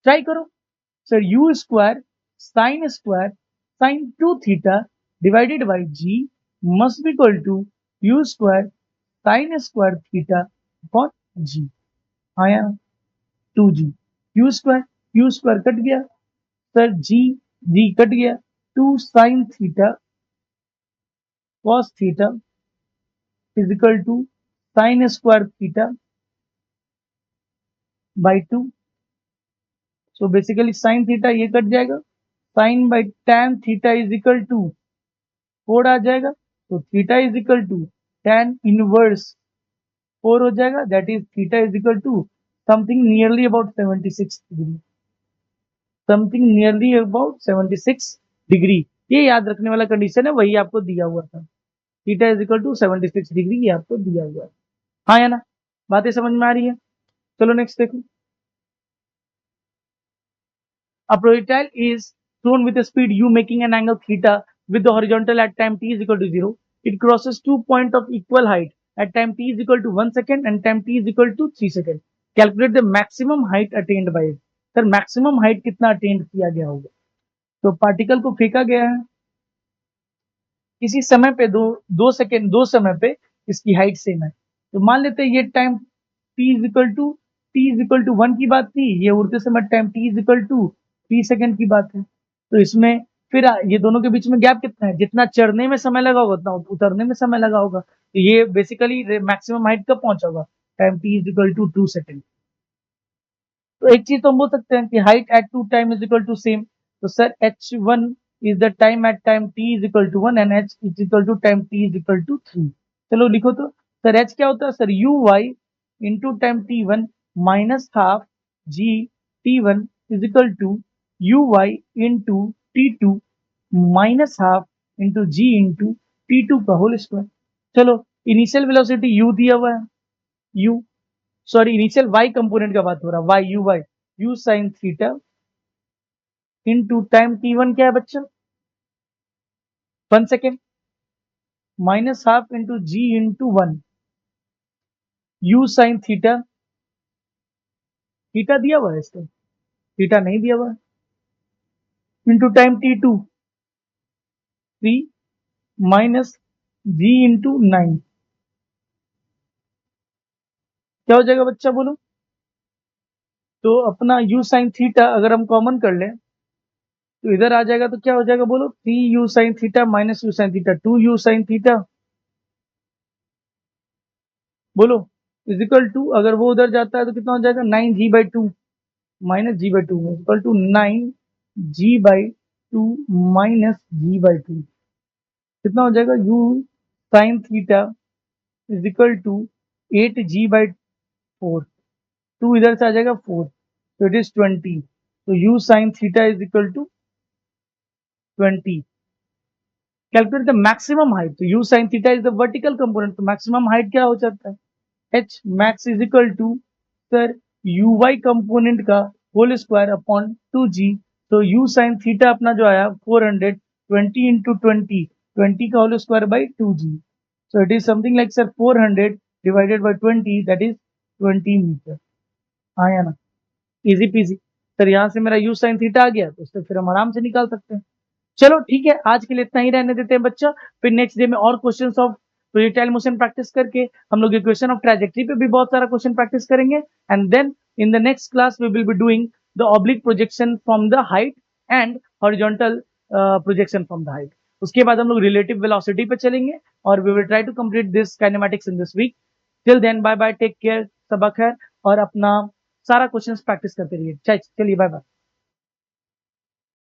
try करो। Sir u square sine 2 theta divided by g must be equal to u square sine square theta upon g. हाँ यार, 2g। यू स्क्वायर कट गया सर, जी जी कट गया, 2 sine theta cos theta is equal to sine square theta by 2। So basically sine theta ये कट जाएगा, sine by tan theta is equal to 4 आ जाएगा। तो theta is equal to tan inverse 4 हो जाएगा, that is theta is equal to something nearly about 76 degree, something nearly about 76 degree. ये याद रखने वाला कंडीशन है, वही आपको दिया हुआ था। Theta is equal to 76 degree, ये आपको दिया हुआ है। हाँ या ना? बातें समझ में आ रही है? चलो नेक्स्ट देखो। A projectile is thrown with a speed u making an angle theta with the horizontal at time t is equal to 0. It crosses 2 points of equal height at time t is equal to 1 second and time t is equal to 3 seconds. Calculate the maximum height attained by it. Sir maximum height कितना अटेंड किया गया होगा? तो पार्टिकल को फेंका गया है किसी समय पे, दो सेकेंड, दो समय पे इसकी हाइट सेम है। तो मान लेते हैं ये time t is equal to 1 की बात थी, ये उड़ते समय time t is equal to 3 second की बात है। तो इसमें फिर ये दोनों के बीच में गैप कितना है, जितना चढ़ने में समय लगा होगा उतना उतरने में समय लगा होगा, तो ये बेसिकली मैक्सिमम हाइट कब पहुंचा होगा, time t is equal to 2 second. तो एक चीज तो हम बोल सकते हैं कि height at two time is equal to same, तो sir h1 is the time at time t is equal to 1 and h is equal to time t is equal to 3। चलो लिखो तो, सर h क्या होता है, sir uy into time t1 minus half g t1 is equal to uy into t2 minus half into g into t2 का होल स्क्वायर। चलो इनिशियल वेलोसिटी u दिया हुआ है, u sorry initial y component का बात हो रहा है, y u y u sin theta into time t1 क्या है बच्चा 1 second minus half into g into 1 u sin theta, theta दिया हुआ है इसको, थीटा नहीं दिया हुआ है, into time t2 3 minus g into 9 क्या हो जाएगा बच्चा बोलो। तो अपना u sin थीटा अगर हम कॉमन कर लें तो इधर आ जाएगा, तो क्या हो जाएगा बोलो, 3u sin theta minus u sin theta 2u sin theta बोलो इज इक्वल टू, अगर वो उधर जाता है तो कितना हो जाएगा 9g/2 minus g/2 equal to 9g/2 minus g/2 कितना हो जाएगा, u sin theta is equal to 8g/4, 2 इधर से आ जाएगा 4, तो इट इज 20, तो u sin theta is equal to 20। Calculate the maximum height, तो u sin theta is the vertical component, तो मैक्सिमम हाइट क्या हो जाता है, h max is equal to sir uy component का होल स्क्वायर अपॉन 2g, तो u sin थीटा अपना जो आया 400 20 इंटू 20 का whole square by 2g, so it is something like sir 400 divided by 20 that is 20 metre. आया ना, इजी पीजी। सर यहाँ से मेरा u sin थीटा आ गया, तो उससे फिर हम आराम से निकाल सकते हैं। चलो ठीक है, आज के लिए इतना ही रहने देते हैं बच्चा, फिर नेक्स्ट डे में और questions of projectile motion practice करके हम लोग इक्वेशन ऑफ ट्रैजेक्टरी पे भी बहुत सारा क्वेश्चन प्रैक्टिस करेंगे, and then in the next class we will be doing the oblique projection from the height and horizontal projection from the height. उसके बाद हम लोग रिलेटिव वेलोसिटी पे चलेंगे और we will try to complete this kinematics in this week. Till then bye bye, take care, सबक है, और अपना सारा क्वेश्चंस प्रैक्टिस करते रहिए। चलिए बाय बाय।